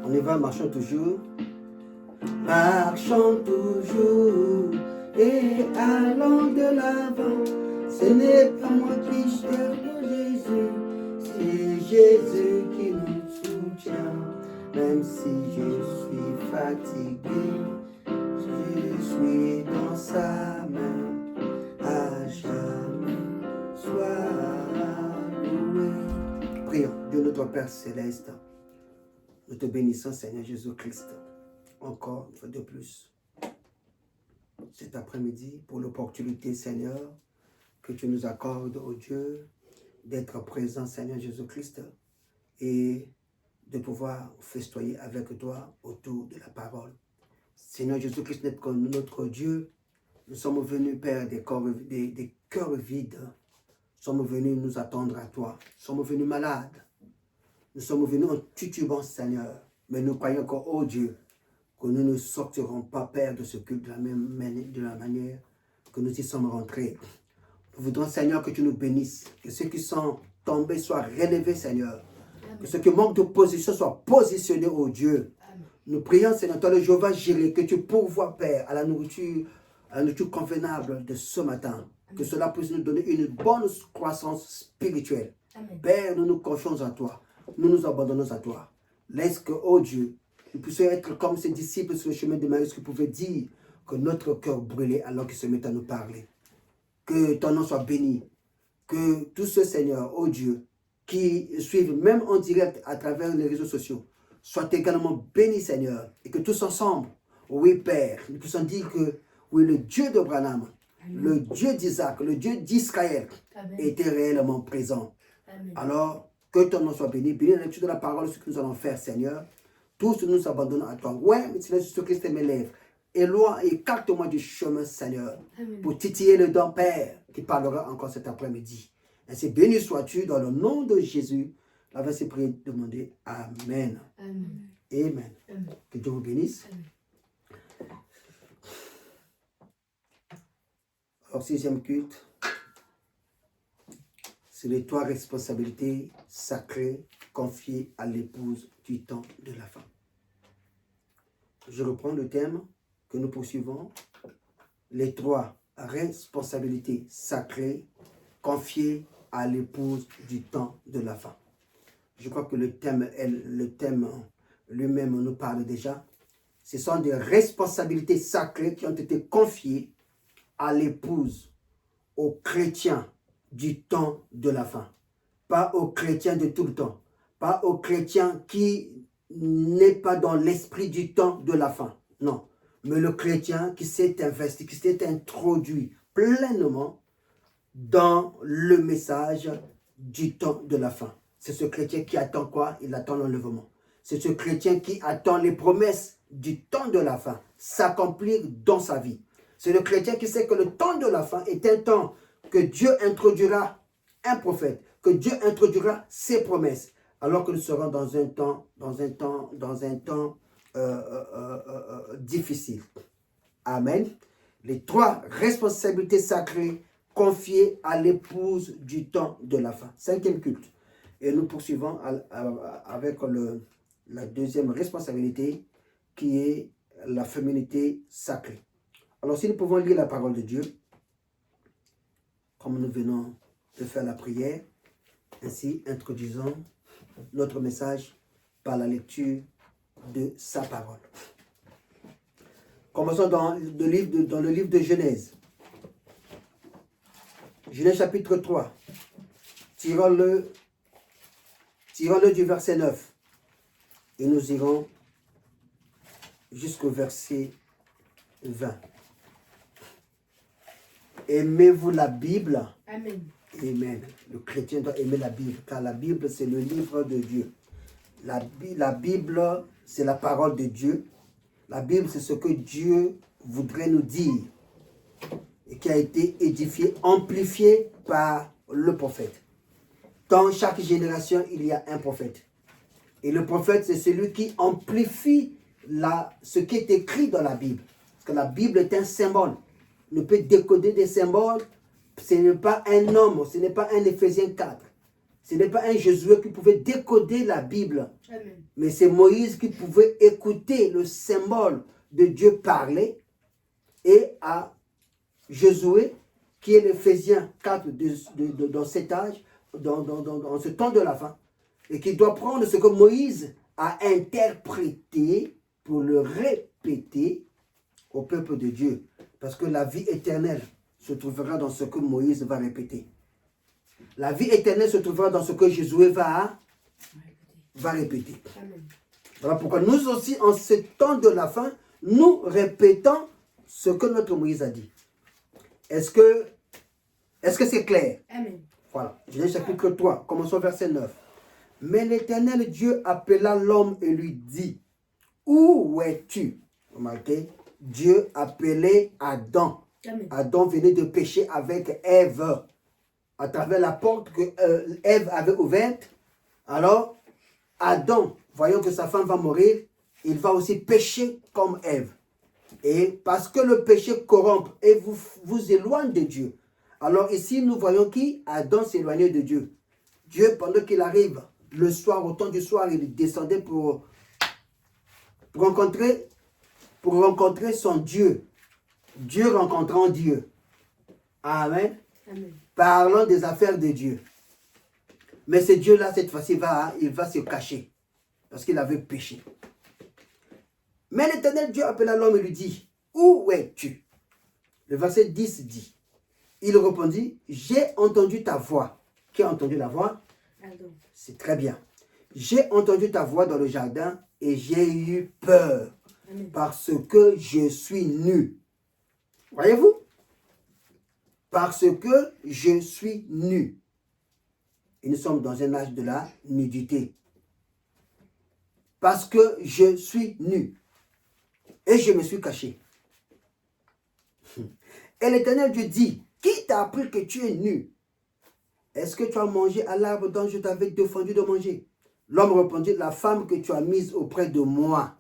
On y va, marchons toujours. Marchons toujours et allons de l'avant. Ce n'est pas moi qui cherche Jésus, c'est Jésus qui nous soutient. Même si je suis fatigué, je suis dans sa main. À jamais, sois loué. Prions. Dieu notre Père Céleste, nous te bénissons, Seigneur Jésus-Christ, encore une fois de plus, cet après-midi, pour l'opportunité, Seigneur, que tu nous accordes, oh Dieu, d'être présent, Seigneur Jésus-Christ, et de pouvoir festoyer avec toi autour de la parole. Seigneur Jésus-Christ, notre Dieu, nous sommes venus, Père, des cœurs vides. Nous sommes venus nous attendre à toi. Nous sommes venus malades. Nous sommes venus en titubant, Seigneur. Mais nous croyons que, oh Dieu, que nous ne sortirons pas, Père, de ce culte de la manière que nous y sommes rentrés. Nous voudrons, Seigneur, que tu nous bénisses. Que ceux qui sont tombés soient relevés, Seigneur. Amen. Que ceux qui manquent de position soient positionnés, oh Dieu. Amen. Nous prions, Seigneur, toi le Jéhovah Jireh, que tu pourvoies, Père, à la nourriture convenable de ce matin. Amen. Que cela puisse nous donner une bonne croissance spirituelle. Amen. Père, nous nous confions en toi. Nous nous abandonnons à toi. Laisse que, oh Dieu, nous puissions être comme ces disciples sur le chemin de Maïs qui pouvaient dire que notre cœur brûlait alors qu'ils se mettent à nous parler. Que ton nom soit béni. Que tous ceux, Seigneur, oh Dieu, qui suivent même en direct à travers les réseaux sociaux, soient également bénis, Seigneur. Et que tous ensemble, oui Père, nous puissions dire que oui, le Dieu de Branham, le Dieu d'Isaac, le Dieu d'Israël était réellement présent. Amen. Alors, que ton nom soit béni. Bénis la lecture de la parole, ce que nous allons faire, Seigneur. Tous nous abandonnons à toi. Ouais, Seigneur Jésus-Christ est mes lèvres. Écarte-moi du chemin, Seigneur, Amen. Pour titiller le don, Père, qui parlera encore cet après-midi. Ainsi, béni sois-tu dans le nom de Jésus. La verset prière demandée. Amen. Amen. Amen. Amen. Que Dieu vous bénisse. Amen. Alors, sixième culte, c'est les trois responsabilités sacrées confiées à l'épouse du temps de la femme. Je reprends le thème que nous poursuivons. Les trois responsabilités sacrées confiées à l'épouse du temps de la femme. Je crois que le thème lui-même nous parle déjà. Ce sont des responsabilités sacrées qui ont été confiées à l'épouse, aux chrétiens du temps de la fin. Pas aux chrétiens de tout le temps. Pas aux chrétiens qui n'est pas dans l'esprit du temps de la fin. Non. Mais le chrétien qui s'est investi, qui s'est introduit pleinement dans le message du temps de la fin. C'est ce chrétien qui attend quoi? Il attend l'enlèvement. C'est ce chrétien qui attend les promesses du temps de la fin s'accomplir dans sa vie. C'est le chrétien qui sait que le temps de la fin est un temps que Dieu introduira un prophète, que Dieu introduira ses promesses, alors que nous serons dans un temps difficile. Amen. Les trois responsabilités sacrées confiées à l'épouse du temps de la fin. Cinquième culte. Et nous poursuivons avec la deuxième responsabilité qui est la féminité sacrée. Alors si nous pouvons lire la parole de Dieu, comme nous venons de faire la prière, ainsi introduisons notre message par la lecture de sa parole. Commençons dans le livre de Genèse. Genèse chapitre 3. Tirons-le du verset 9. Et nous irons jusqu'au verset 20. Aimez-vous la Bible? Amen. Amen. Le chrétien doit aimer la Bible, car la Bible, c'est le livre de Dieu. La Bible, c'est la parole de Dieu. La Bible, c'est ce que Dieu voudrait nous dire et qui a été édifié, amplifié par le prophète. Dans chaque génération, il y a un prophète. Et le prophète, c'est celui qui amplifie ce qui est écrit dans la Bible. Parce que la Bible est un symbole. On peut décoder des symboles. Ce n'est pas un homme, ce n'est pas un Éphésiens 4. Ce n'est pas un Josué qui pouvait décoder la Bible. Amen. Mais c'est Moïse qui pouvait écouter le symbole de Dieu parler. Et à Josué, qui est l'Éphésiens 4 dans cet âge, dans ce temps de la fin, et qui doit prendre ce que Moïse a interprété pour le répéter au peuple de Dieu. Parce que la vie éternelle se trouvera dans ce que Moïse va répéter. La vie éternelle se trouvera dans ce que Josué va répéter. Amen. Voilà pourquoi nous aussi, en ce temps de la fin, nous répétons ce que notre Moïse a dit. Est-ce que c'est clair? Amen. Voilà. Genèse chapitre 3, commençons verset 9. Mais l'Éternel Dieu appela l'homme et lui dit, où es-tu? Remarquez, Dieu appelait Adam. Amen. Adam venait de pécher avec Ève. À travers la porte que Ève avait ouverte. Alors, Adam, voyant que sa femme va mourir, il va aussi pécher comme Ève. Et parce que le péché corrompt et vous éloigne de Dieu. Alors ici, nous voyons qui? Adam s'éloignait de Dieu. Dieu, pendant qu'il arrive le soir, au temps du soir, il descendait pour rencontrer son Dieu. Dieu rencontrant Dieu. Amen. Amen. Parlons des affaires de Dieu. Mais ce Dieu-là, cette fois-ci, il va se cacher. Parce qu'il avait péché. Mais l'Éternel Dieu appela l'homme et lui dit, où es-tu? Le verset 10 dit, il répondit, j'ai entendu ta voix. Qui a entendu la voix? Adam. C'est très bien. J'ai entendu ta voix dans le jardin et j'ai eu peur. Amen. Parce que je suis nu. Voyez-vous? Parce que je suis nu. Et nous sommes dans un âge de la nudité. Parce que je suis nu. Et je me suis caché. Et l'Éternel Dieu dit, qui t'a appris que tu es nu? Est-ce que tu as mangé à l'arbre dont je t'avais défendu de manger? L'homme répondit, la femme que tu as mise auprès de moi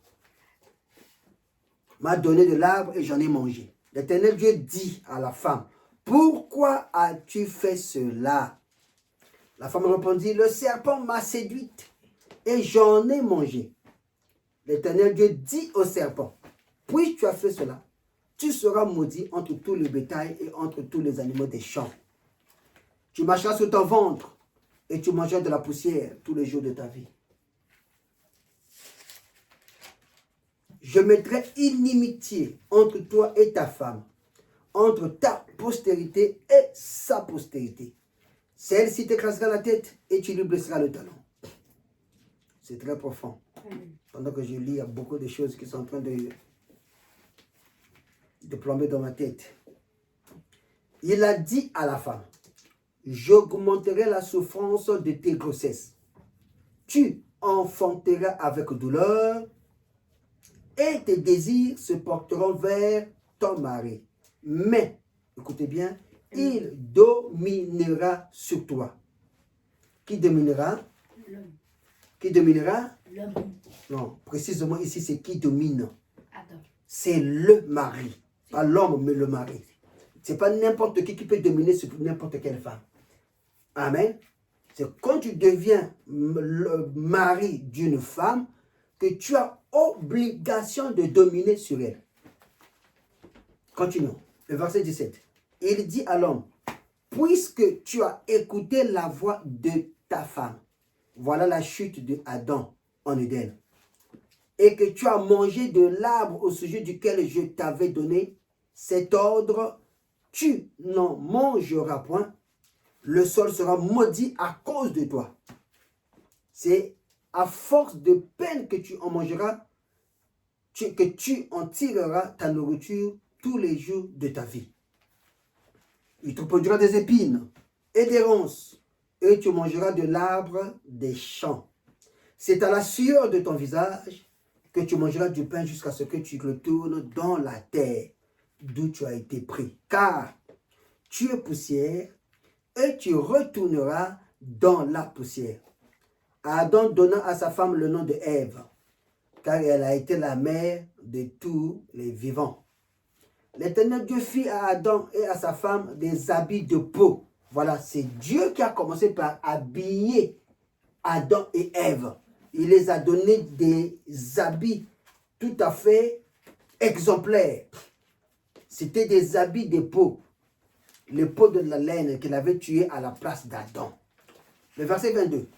m'a donné de l'arbre et j'en ai mangé. L'Éternel Dieu dit à la femme, pourquoi as-tu fait cela? La femme répondit, le serpent m'a séduite et j'en ai mangé. L'Éternel Dieu dit au serpent, puis tu as fait cela, tu seras maudit entre tout le bétail et entre tous les animaux des champs. Tu marcheras sur ton ventre et tu mangeras de la poussière tous les jours de ta vie. Je mettrai inimitié entre toi et ta femme, entre ta postérité et sa postérité. Celle-ci t'écrasera la tête et tu lui blesseras le talon. C'est très profond. Pendant que je lis, il y a beaucoup de choses qui sont en train de plomber dans ma tête. Il a dit à la femme, j'augmenterai la souffrance de tes grossesses. Tu enfanteras avec douleur et tes désirs se porteront vers ton mari. Mais, écoutez bien, il dominera sur toi. Qui dominera? L'homme. Qui dominera? L'homme. Non, précisément ici, c'est qui domine. Adam. C'est le mari. Pas l'homme, mais le mari. Ce n'est pas n'importe qui peut dominer sur n'importe quelle femme. Amen. C'est quand tu deviens le mari d'une femme que tu as obligation de dominer sur elle. Continuons. Le verset 17. Il dit à l'homme, puisque tu as écouté la voix de ta femme, voilà la chute de Adam en Éden, et que tu as mangé de l'arbre au sujet duquel je t'avais donné cet ordre, tu n'en mangeras point, le sol sera maudit à cause de toi. C'est à force de peine que tu en mangeras, que tu en tireras ta nourriture tous les jours de ta vie. Il te produira des épines et des ronces, et tu mangeras de l'arbre des champs. C'est à la sueur de ton visage que tu mangeras du pain jusqu'à ce que tu retournes dans la terre d'où tu as été pris. Car tu es poussière et tu retourneras dans la poussière. Adam donna à sa femme le nom de Ève, car elle a été la mère de tous les vivants. L'Éternel Dieu fit à Adam et à sa femme des habits de peau Voilà, c'est Dieu qui a commencé par habiller Adam et Ève. Il les a donné des habits tout à fait exemplaires. C'était des habits de peau. Le peau de la laine qu'il avait tué à la place d'Adam. Le verset 22.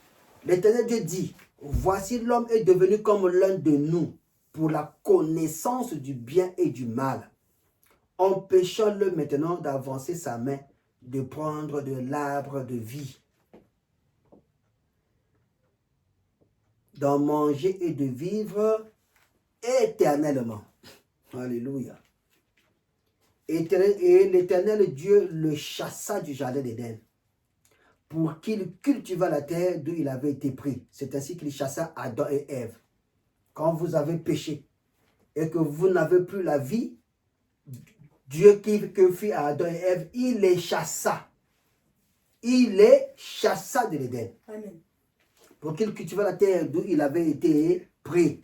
L'Éternel Dieu dit, voici l'homme est devenu comme l'un de nous pour la connaissance du bien et du mal. Empêchons-le maintenant d'avancer sa main, de prendre de l'arbre de vie, d'en manger et de vivre éternellement. Alléluia. Et l'Éternel Dieu le chassa du jardin d'Éden pour qu'il cultivât la terre d'où il avait été pris. C'est ainsi qu'il chassa Adam et Ève. Quand vous avez péché et que vous n'avez plus la vie, Dieu qui fit à Adam et Ève, il les chassa. Il les chassa de l'Éden. Amen. Pour qu'il cultivât la terre d'où il avait été pris.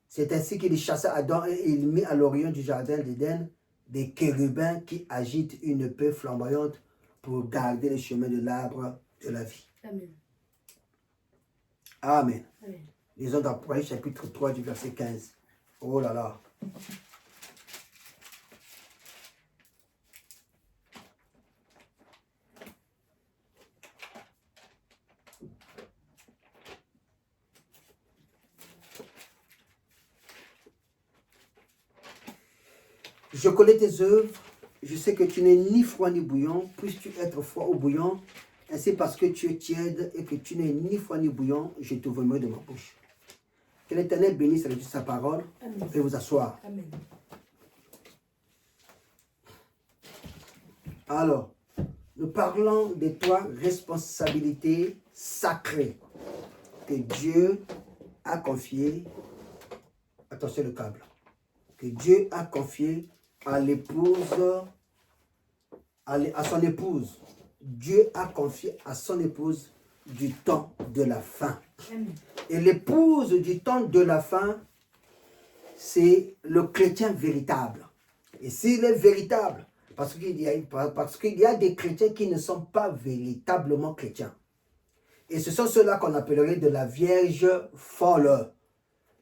C'est ainsi qu'il chassa Adam et il mit à l'orient du jardin d'Éden des chérubins qui agitent une épée flamboyante pour garder le chemin de l'arbre de la vie. Amen. Amen. Amen. Lisons dans Apocalypse chapitre 3 du verset 15. Oh là là. Je connais tes œuvres, je sais que tu n'es ni froid ni bouillant, puisses-tu être froid ou bouillant, ainsi parce que tu es tiède et que tu n'es ni froid ni bouillant, je te vomirai de ma bouche. Que l'Éternel bénisse avec sa parole. Amen. Et vous asseoir. Amen. Alors, nous parlons de trois responsabilités sacrées que Dieu a confiées. Attention le câble. Que Dieu a confiées à l'épouse, à son épouse. Dieu a confié à son épouse du temps de la fin. Amen. Et l'épouse du temps de la fin, c'est le chrétien véritable. Et s'il est véritable, parce qu'il y a des chrétiens qui ne sont pas véritablement chrétiens. Et ce sont ceux-là qu'on appellerait de la vierge folle.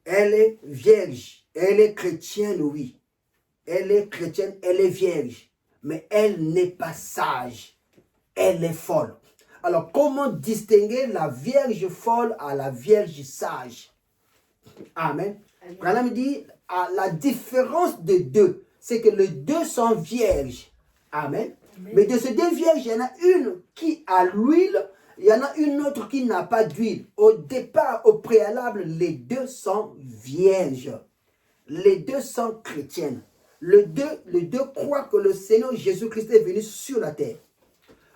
Elle est vierge, elle est chrétienne, oui. Elle est chrétienne, elle est vierge. Mais elle n'est pas sage. Elle est folle. Alors, comment distinguer la vierge folle à la vierge sage? Amen. Branham dit, la différence des deux, c'est que les deux sont vierges. Amen. Amen. Mais de ces deux vierges, il y en a une qui a l'huile, il y en a une autre qui n'a pas d'huile. Au départ, au préalable, les deux sont vierges. Les deux sont chrétiennes. Les deux croient que le Seigneur Jésus-Christ est venu sur la terre.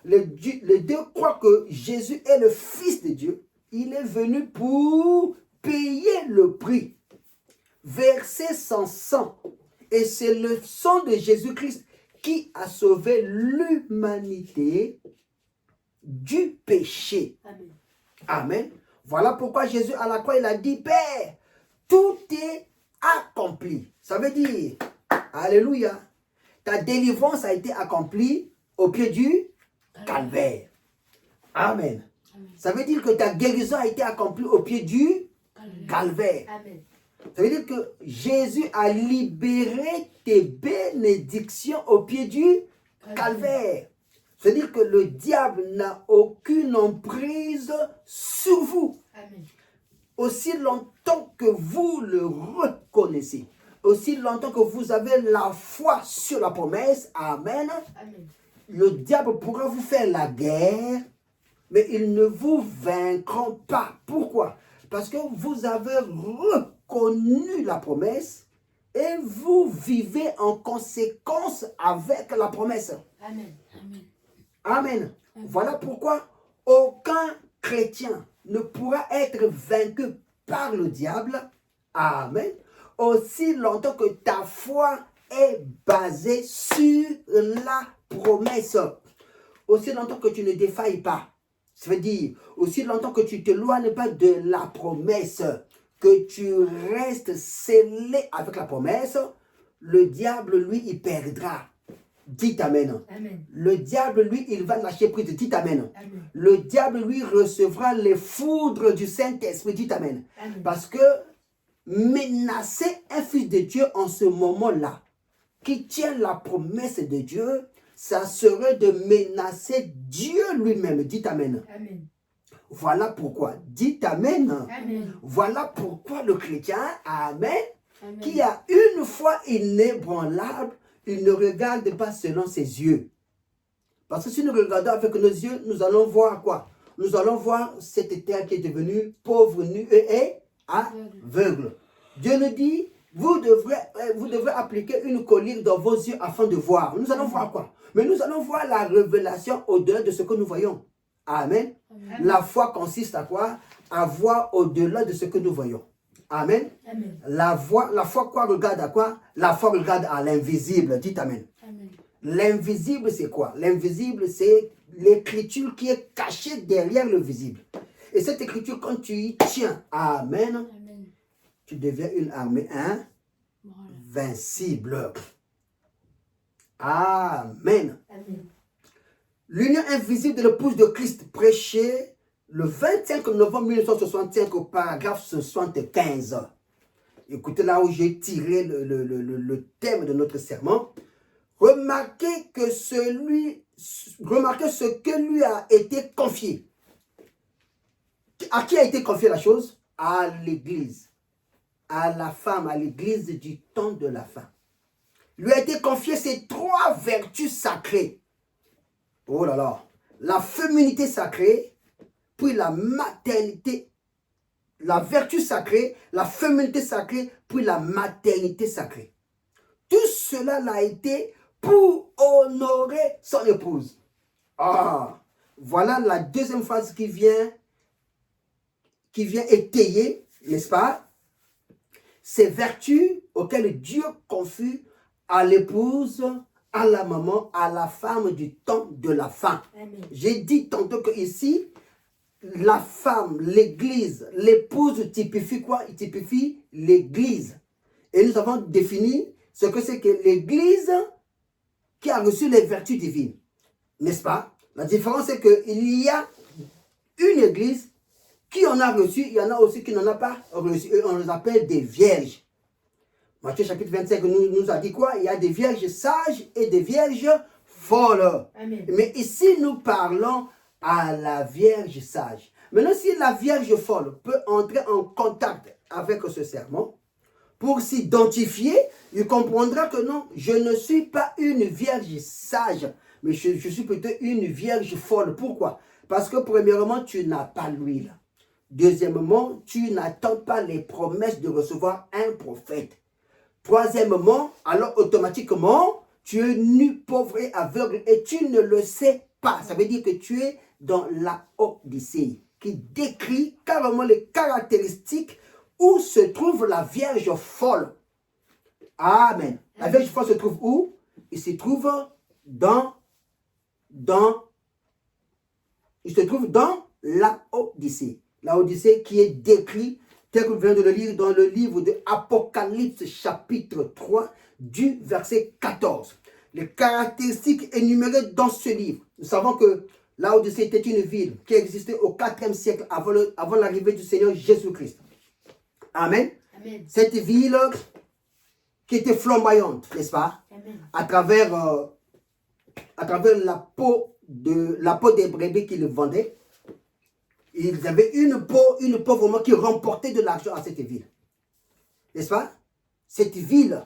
Les deux croient que Jésus est le Fils de Dieu. Il est venu pour payer le prix, verser son sang. Et c'est le sang de Jésus-Christ qui a sauvé l'humanité du péché. Amen. Amen. Voilà pourquoi Jésus à la croix, il a dit, Père, tout est accompli. Ça veut dire, alléluia, ta délivrance a été accomplie au pied du calvaire. Amen. Amen. Ça veut dire que ta guérison a été accomplie au pied du calvaire. Amen. Ça veut dire que Jésus a libéré tes bénédictions au pied du calvaire. C'est-à-dire que le diable n'a aucune emprise sur vous. Amen. Aussi longtemps que vous le reconnaissez, aussi longtemps que vous avez la foi sur la promesse, amen, Amen. le diable pourra vous faire la guerre, mais ils ne vous vaincront pas. Pourquoi? Parce que vous avez reconnu la promesse et vous vivez en conséquence avec la promesse. Amen. Amen. Amen. Voilà pourquoi aucun chrétien ne pourra être vaincu par le diable. Amen. Aussi longtemps que ta foi est basée sur la promesse. Aussi longtemps que tu ne défailles pas. Ça veut dire, aussi longtemps que tu ne t'éloignes pas de la promesse, que tu restes scellé avec la promesse, le diable, lui, il perdra. Dites Amen. Amen. Le diable, lui, il va lâcher prise. Dites Amen. Amen. Le diable, lui, recevra les foudres du Saint-Esprit. Dites Amen. Amen. Parce que menacer un fils de Dieu en ce moment-là, qui tient la promesse de Dieu, ça serait de menacer Dieu lui-même. Dites Amen. Amen. Voilà pourquoi. Dites Amen. Amen. Voilà pourquoi le chrétien, Amen, Amen. qui a une foi inébranlable, il ne regarde pas selon ses yeux. Parce que si nous regardons avec nos yeux, nous allons voir quoi? Nous allons voir cette terre qui est devenue pauvre, nue et aveugle. Dieu nous dit, vous devrez appliquer une collier dans vos yeux afin de voir. Nous allons voir quoi? Mais nous allons voir la révélation au-delà de ce que nous voyons. Amen. Amen. La foi consiste à quoi? À voir au-delà de ce que nous voyons. Amen. Amen. La foi quoi regarde à quoi? La foi regarde à l'invisible. Dites Amen. Amen. L'invisible, c'est quoi? L'invisible, c'est l'écriture qui est cachée derrière le visible. Et cette écriture, quand tu y tiens, Amen, Amen. tu deviens une armée Voilà. invincible. Amen. Amen. L'union invisible de l'épouse de Christ, prêchée le 25 novembre 1965 au paragraphe 75. Écoutez là où j'ai tiré le thème de notre sermon. Remarquez ce que lui a été confié. À qui a été confié la chose? À l'Église, à la femme, à l'Église du temps de la fin. Lui a été confié ces trois vertus sacrées. Oh là là, la féminité sacrée, puis la maternité, la vertu sacrée, la féminité sacrée, puis la maternité sacrée. Tout cela l'a été pour honorer son épouse. Ah, voilà la deuxième phrase qui vient étayer, n'est-ce pas, ces vertus auxquelles Dieu confie à l'épouse, à la maman, à la femme du temps de la fin. J'ai dit tantôt que ici, la femme, l'église, l'épouse typifie quoi? Il typifie l'église. Et nous avons défini ce que c'est que l'église qui a reçu les vertus divines. N'est-ce pas? La différence c'est qu'il y a une église qui en a reçu, il y en a aussi qui n'en a pas reçu. Et on les appelle des vierges. Matthieu chapitre 25 nous a dit quoi? Il y a des vierges sages et des vierges folles. Amen. Mais ici, nous parlons à la vierge sage. Maintenant, si la vierge folle peut entrer en contact avec ce sermon, pour s'identifier, il comprendra que non, je ne suis pas une vierge sage, mais je suis peut-être une vierge folle. Pourquoi? Parce que premièrement, tu n'as pas l'huile. Deuxièmement, tu n'attends pas les promesses de recevoir un prophète. Troisièmement, alors automatiquement, tu es nu, pauvre et aveugle et tu ne le sais pas. Ça veut dire que tu es dans la Odyssée qui décrit carrément les caractéristiques où se trouve la Vierge folle. Amen. La Vierge folle se trouve où? Il se trouve dans la Odyssée. La Odyssée qui est décrite tel que vous venez de le lire dans le livre de Apocalypse chapitre 3 du verset 14. Les caractéristiques énumérées dans ce livre. Nous savons que la Odyssée était une ville qui existait au 4e siècle avant l'arrivée du Seigneur Jésus-Christ. Amen. Amen. Cette ville qui était flamboyante, n'est-ce pas? Amen. À travers la peau des brebis qu'ils vendaient. Ils avaient une peau vraiment qui remportait de l'argent à cette ville. N'est-ce pas? Cette ville,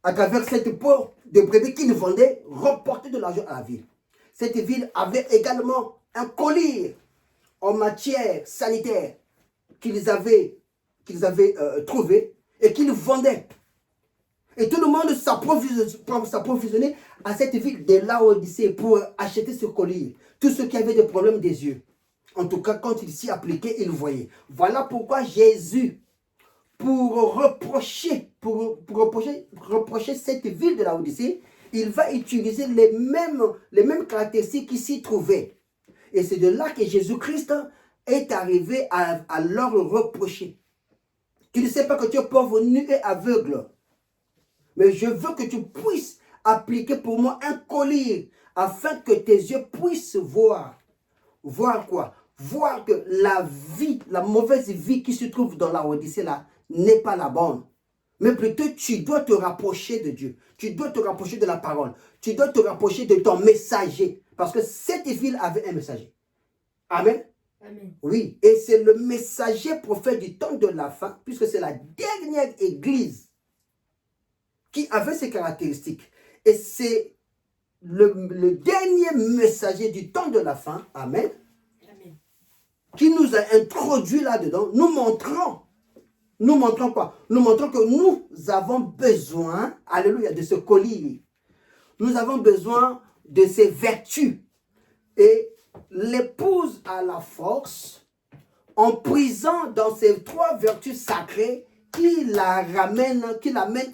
à travers cette peau de brebis qu'ils vendaient, remportait de l'argent à la ville. Cette ville avait également un collier en matière sanitaire qu'ils avaient trouvé et qu'ils vendaient. Et tout le monde s'approvisionnait à cette ville de Laodicée pour acheter ce collier. Tous ceux qui avaient des problèmes des yeux. En tout cas, quand il s'y appliquait, il voyait. Voilà pourquoi Jésus, pour reprocher cette ville de Laodicée, il va utiliser les mêmes caractéristiques qui s'y trouvaient. Et c'est de là que Jésus-Christ est arrivé à leur reprocher. Tu ne sais pas que tu es pauvre, nu et aveugle. Mais je veux que tu puisses appliquer pour moi un collier afin que tes yeux puissent voir. Voir quoi? Voir que la vie, la mauvaise vie qui se trouve dans la Odyssée là, n'est pas la bonne. Mais plutôt, tu dois te rapprocher de Dieu. Tu dois te rapprocher de la parole. Tu dois te rapprocher de ton messager. Parce que cette ville avait un messager. Amen. Amen. Oui, et c'est le messager prophète du temps de la fin, puisque c'est la dernière église qui avait ces caractéristiques. Et c'est le dernier messager du temps de la fin, amen, Amen. qui nous a introduit là-dedans, nous montrant quoi? Nous montrons que nous avons besoin, alléluia, de ce collier. Nous avons besoin de ces vertus. Et l'épouse a la force, en puisant dans ces 3 vertus sacrées, qui l'amène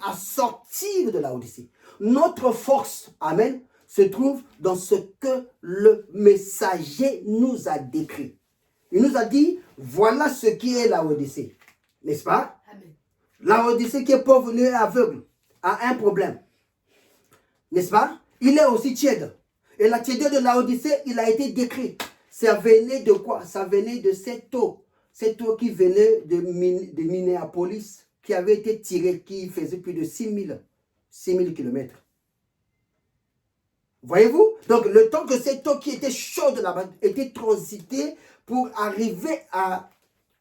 à sortir de la Odyssée. Notre force, amen, se trouve dans ce que le messager nous a décrit. Il nous a dit, voilà ce qui est la Odyssée. N'est-ce pas? Amen. La Odyssée qui est pauvre et aveugle a un problème. N'est-ce pas? Il est aussi tiède. Et la tiédeur de la Odyssée, il a été décrit. Ça venait de quoi? Ça venait de cette eau. Cette eau qui venait de Minneapolis, qui avait été tirée, qui faisait plus de 6000 km. Voyez-vous? Donc, le temps que cette eau qui était chaude là-bas était transitée pour arriver à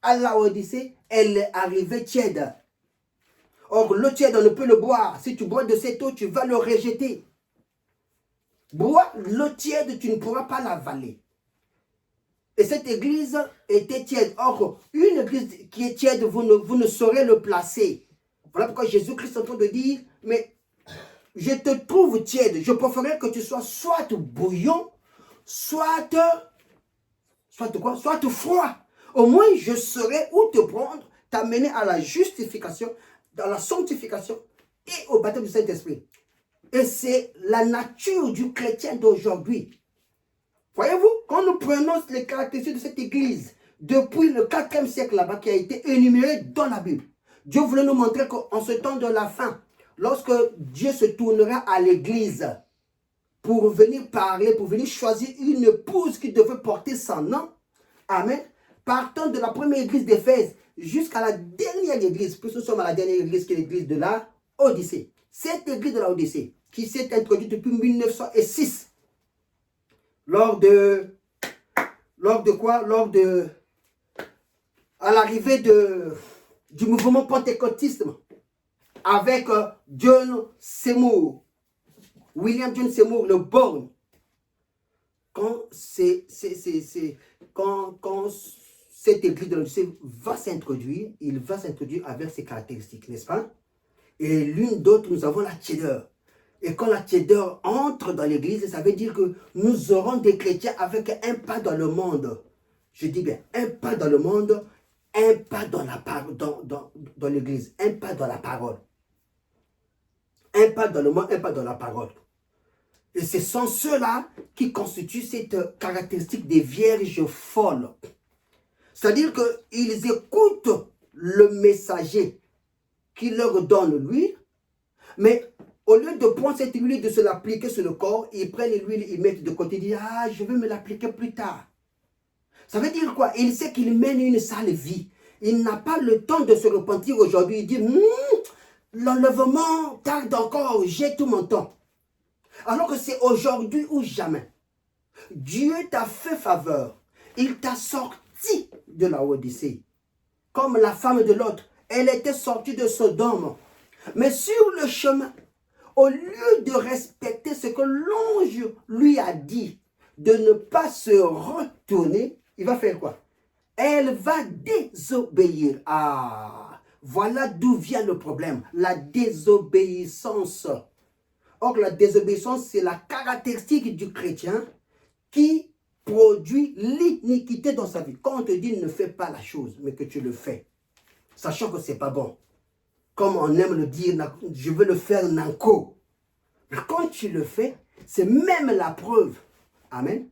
la Odyssée, elle est arrivée tiède. Or, l'eau tiède, on ne peut le boire. Si tu bois de cette eau, tu vas le rejeter. Bois l'eau tiède, tu ne pourras pas l'avaler. Et cette église était tiède. Or, une église qui est tiède, vous ne saurez le placer. Voilà pourquoi Jésus-Christ est en train de dire, mais je te trouve tiède. Je préférerais que tu sois soit bouillon, soit quoi? Soit froid. Au moins, je saurais où te prendre, t'amener à la justification, dans la sanctification et au baptême du Saint-Esprit. Et c'est la nature du chrétien d'aujourd'hui. Voyez-vous, quand nous prenons les caractéristiques de cette église, depuis le 4e siècle là-bas, qui a été énuméré dans la Bible, Dieu voulait nous montrer qu'en ce temps de la fin, lorsque Dieu se tournera à l'église pour venir parler, pour venir choisir une épouse qui devait porter son nom, amen, partant de la première église d'Éphèse jusqu'à la dernière église, puisque nous sommes à la dernière église qui est l'église de la Odyssée. Cette église de la Odyssée, qui s'est introduite depuis 1906, à l'arrivée du mouvement pentecôtisme, avec William John Seymour, le Bourne. Quand cette église de l'Odyssée va s'introduire, il va s'introduire avec ses caractéristiques, n'est-ce pas? Et l'une d'autre, nous avons la tiédeur. Et quand la tiédeur entre dans l'église, ça veut dire que nous aurons des chrétiens avec un pas dans le monde. Je dis bien, un pas dans le monde, un pas dans l'église, un pas dans la parole. Un pas dans le monde, un pas dans la parole. Et ce sont ceux-là qui constituent cette caractéristique des vierges folles. C'est-à-dire qu'ils écoutent le messager qui leur donne l'huile, mais au lieu de prendre cette huile et de se l'appliquer sur le corps, ils prennent l'huile, ils mettent de côté, ils disent, ah, je vais me l'appliquer plus tard. Ça veut dire quoi? Il sait qu'il mène une sale vie. Il n'a pas le temps de se repentir aujourd'hui. Il dit, l'enlèvement tarde encore, j'ai tout mon temps. Alors que c'est aujourd'hui ou jamais. Dieu t'a fait faveur. Il t'a sorti de la Odyssée. Comme la femme de l'autre. Elle était sortie de Sodome. Mais sur le chemin, au lieu de respecter ce que l'ange lui a dit, de ne pas se retourner, il va faire quoi? Elle va désobéir. Ah, voilà d'où vient le problème. La désobéissance. Or, la désobéissance, c'est la caractéristique du chrétien qui produit l'iniquité dans sa vie. Quand on te dit ne fais pas la chose, mais que tu le fais, sachant que ce n'est pas bon. Comme on aime le dire, je veux le faire nanko. Mais quand tu le fais, c'est même la preuve, amen,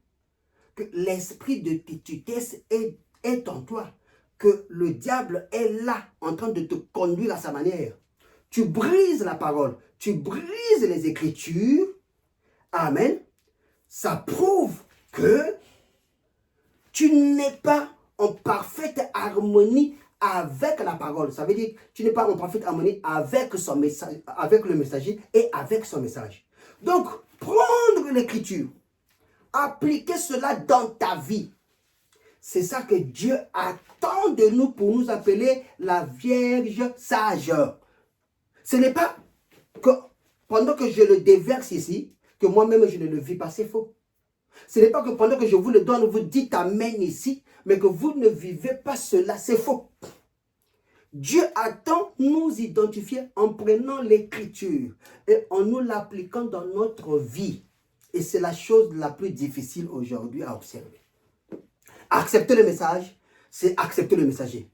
que l'esprit de têtudesse est en toi. Que le diable est là, en train de te conduire à sa manière. tu brises la parole, tu brises les Écritures, amen, ça prouve que tu n'es pas en parfaite harmonie avec la parole. Ça veut dire que tu n'es pas en parfaite harmonie avec son message, avec le messager et avec son message. Donc, prendre l'écriture, appliquer cela dans ta vie. C'est ça que Dieu attend de nous pour nous appeler la Vierge sage. Ce n'est pas que pendant que je le déverse ici, que moi-même je ne le vis pas, c'est faux. Ce n'est pas que pendant que je vous le donne, vous dites Amen ici, mais que vous ne vivez pas cela, c'est faux. Dieu attend nous identifier en prenant l'écriture et en nous l'appliquant dans notre vie. Et c'est la chose la plus difficile aujourd'hui à observer. Accepter le message, c'est accepter le messager.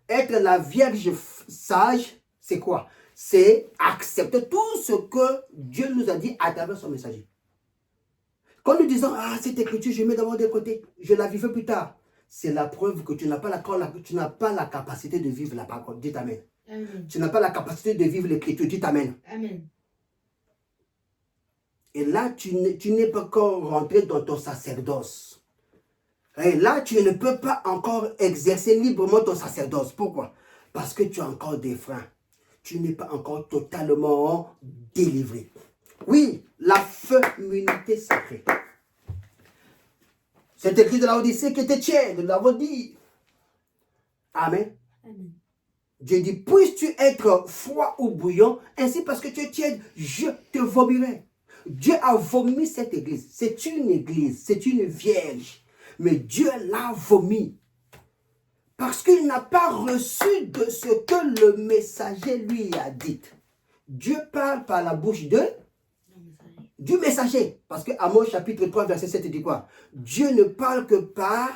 Être la Vierge sage, c'est quoi? C'est accepter tout ce que Dieu nous a dit à travers son messager. Quand nous disons, ah, cette écriture, je mets d'abord de côté, je la vivrai plus tard. C'est la preuve que tu n'as pas la capacité de vivre la parole. Dites Amen. Amen. Tu n'as pas la capacité de vivre l'écriture. Dites Amen. Amen. Et là, tu n'es pas encore rentré dans ton sacerdoce. Et là, tu ne peux pas encore exercer librement ton sacerdoce. Pourquoi? Parce que tu as encore des freins. Tu n'es pas encore totalement délivré. Oui, la féminité sacrée. C'est écrit de la Odyssée qui était tiède, nous l'avons dit. Amen. Amen. Dieu dit, puisses-tu être froid ou bouillant, ainsi parce que tu es tiède, je te vomirai. Dieu a vomi cette église. C'est une église, c'est une vierge. Mais Dieu l'a vomi. Parce qu'il n'a pas reçu de ce que le messager lui a dit. Dieu parle par la bouche du messager. Parce que Amos chapitre 3 verset 7 dit quoi? Dieu ne parle que par...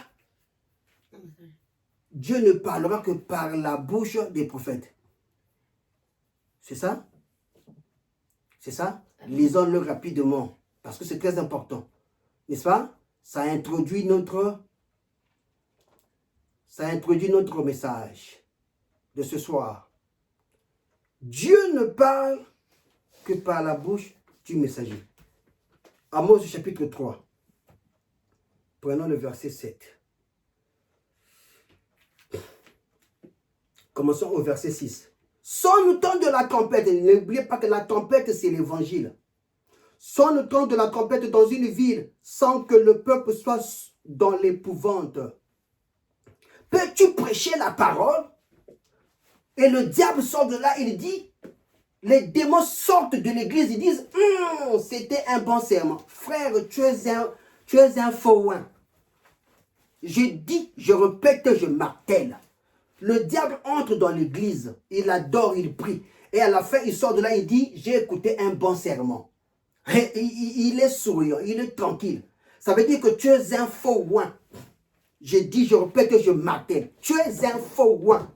Dieu ne parlera que par la bouche des prophètes. C'est ça? C'est ça? Lisons-le rapidement. Parce que c'est très important. N'est-ce pas? Ça introduit notre message de ce soir. Dieu ne parle que par la bouche du messager. Amos chapitre 3. Prenons le verset 7. Commençons au verset 6. Sonne le temps de la tempête. N'oubliez pas que la tempête, c'est l'évangile. Sonne le temps de la tempête dans une ville sans que le peuple soit dans l'épouvante. Peux-tu prêcher la parole? Et le diable sort de là, il dit, les démons sortent de l'église, ils disent, c'était un bon serment. Frère, tu es un faux oin. Je dis, je répète, je martèle. Le diable entre dans l'église, il adore, il prie. Et à la fin, il sort de là, il dit, j'ai écouté un bon serment. Il est souriant, il est tranquille. Ça veut dire que tu es un faux oin. Je dis, je répète, je martèle. Tu es un faux oin.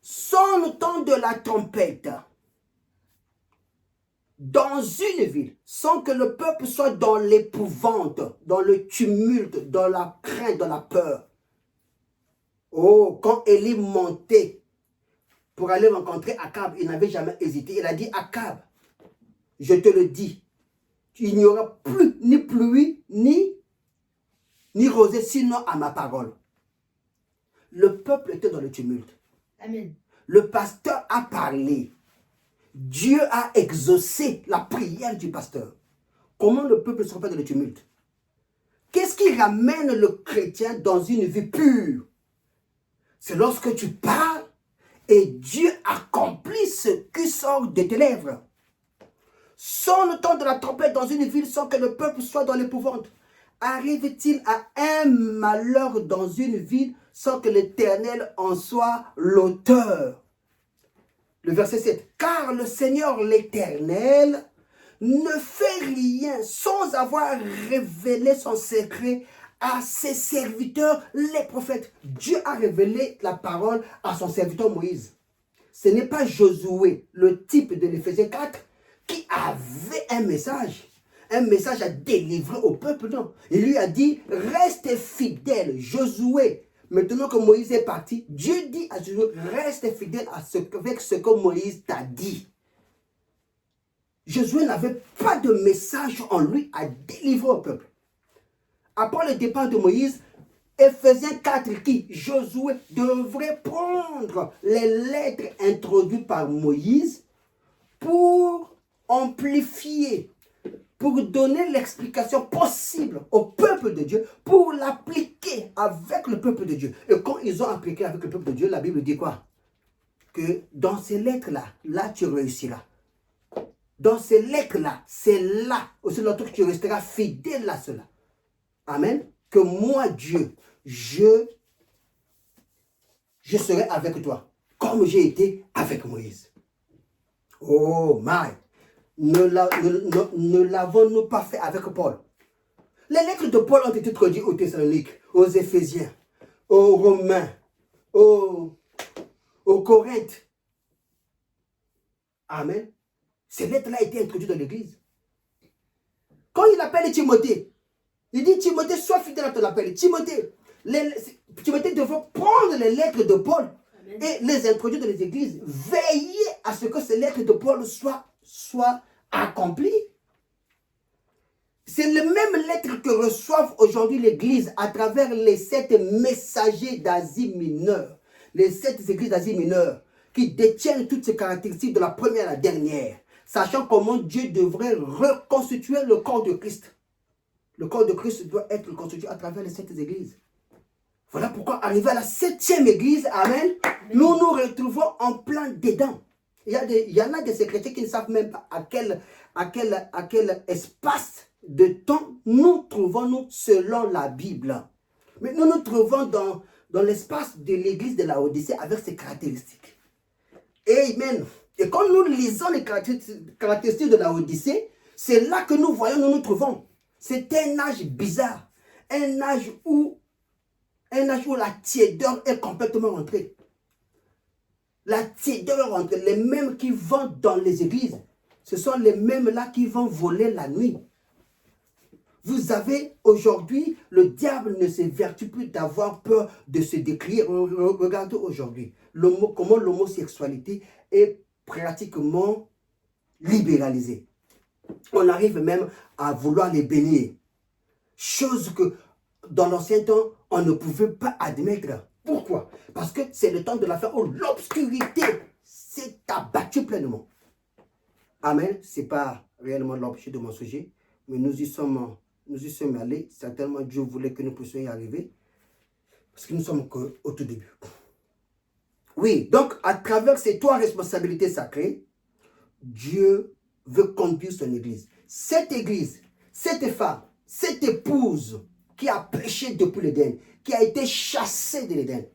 Sonne le temps de la tempête dans une ville, sans que le peuple soit dans l'épouvante, dans le tumulte, dans la crainte, dans la peur. Oh, quand Élie montait pour aller rencontrer Akab, il n'avait jamais hésité. Il a dit, Akab, je te le dis, il n'y aura plus ni pluie, ni rosée, sinon à ma parole. Le peuple était dans le tumulte. Amen. Le pasteur a parlé. Dieu a exaucé la prière du pasteur. Comment le peuple ne sera pas dans le tumulte? Qu'est-ce qui ramène le chrétien dans une vie pure? C'est lorsque tu parles et Dieu accomplit ce qui sort de tes lèvres. Sonne le temps de la tempête dans une ville sans que le peuple soit dans l'épouvante. Arrive-t-il à un malheur dans une ville sans que l'Éternel en soit l'auteur? Le verset 7. Car le Seigneur l'Éternel ne fait rien sans avoir révélé son secret à ses serviteurs, les prophètes. Dieu a révélé la parole à son serviteur Moïse. Ce n'est pas Josué, le type de l'Éphésiens 4, qui avait un message à délivrer au peuple. Non. Il lui a dit, reste fidèle, Josué, Maintenant que Moïse est parti, Dieu dit à Josué, reste fidèle avec ce que Moïse t'a dit. Josué n'avait pas de message en lui à délivrer au peuple. Après le départ de Moïse, Éphésiens 4 qui, Josué devrait prendre les lettres introduites par Moïse pour amplifier, pour donner l'explication possible au peuple de Dieu, pour l'appliquer avec le peuple de Dieu. Et quand ils ont appliqué avec le peuple de Dieu, la Bible dit quoi? Que dans ces lettres-là, là tu réussiras. Dans ces lettres-là, c'est là, aussi longtemps que tu resteras fidèle à cela. Amen. Que moi, Dieu, je serai avec toi, comme j'ai été avec Moïse. Oh my! Ne l'avons-nous pas fait avec Paul? Les lettres de Paul ont été traduites aux Thessaloniques, aux Éphésiens, aux Romains, aux Corinthes. Amen. Ces lettres-là ont été introduites dans l'Église. Quand il appelle Timothée, il dit, Timothée, sois fidèle à ton appel. Timothée devait prendre les lettres de Paul et les introduire dans les églises. Veiller à ce que ces lettres de Paul soient accomplies. C'est les mêmes lettres que reçoivent aujourd'hui l'église à travers les 7 messagers d'Asie mineure. Les 7 églises d'Asie mineure qui détiennent toutes ces caractéristiques de la première à la dernière. Sachant comment Dieu devrait reconstituer le corps de Christ. Le corps de Christ doit être constitué à travers les 7 églises. Voilà pourquoi, arrivé à la 7e église, amen, nous nous retrouvons en plein dedans. Il y en a des chrétiens qui ne savent même pas à quel espace de temps nous trouvons-nous selon la Bible. Mais nous nous trouvons dans l'espace de l'église de la Odyssée avec ses caractéristiques. Amen. Et quand nous lisons les caractéristiques de la Odyssée, c'est là que nous voyons, nous nous trouvons. C'est un âge bizarre, un âge où la tiédeur est complètement rentrée. La tiédeur est rentrée. Les mêmes qui vont dans les églises, ce sont les mêmes là qui vont voler la nuit. Vous avez aujourd'hui, le diable ne s'évertue plus d'avoir peur de se décrire. Regardez aujourd'hui comment l'homosexualité est pratiquement libéralisée. On arrive même à vouloir les bénir. Chose que dans l'ancien temps, on ne pouvait pas admettre. Pourquoi? Parce que c'est le temps de la fin où l'obscurité s'est abattue pleinement. Amen. Ce n'est pas réellement l'objet de mon sujet, mais nous y sommes allés. Certainement, Dieu voulait que nous puissions y arriver. Parce que nous sommes au tout début. Oui, donc à travers ces 3 responsabilités sacrées, Dieu veut conduire son église. Cette église, cette femme, cette épouse qui a péché depuis l'Éden, qui a été chassée de l'Éden.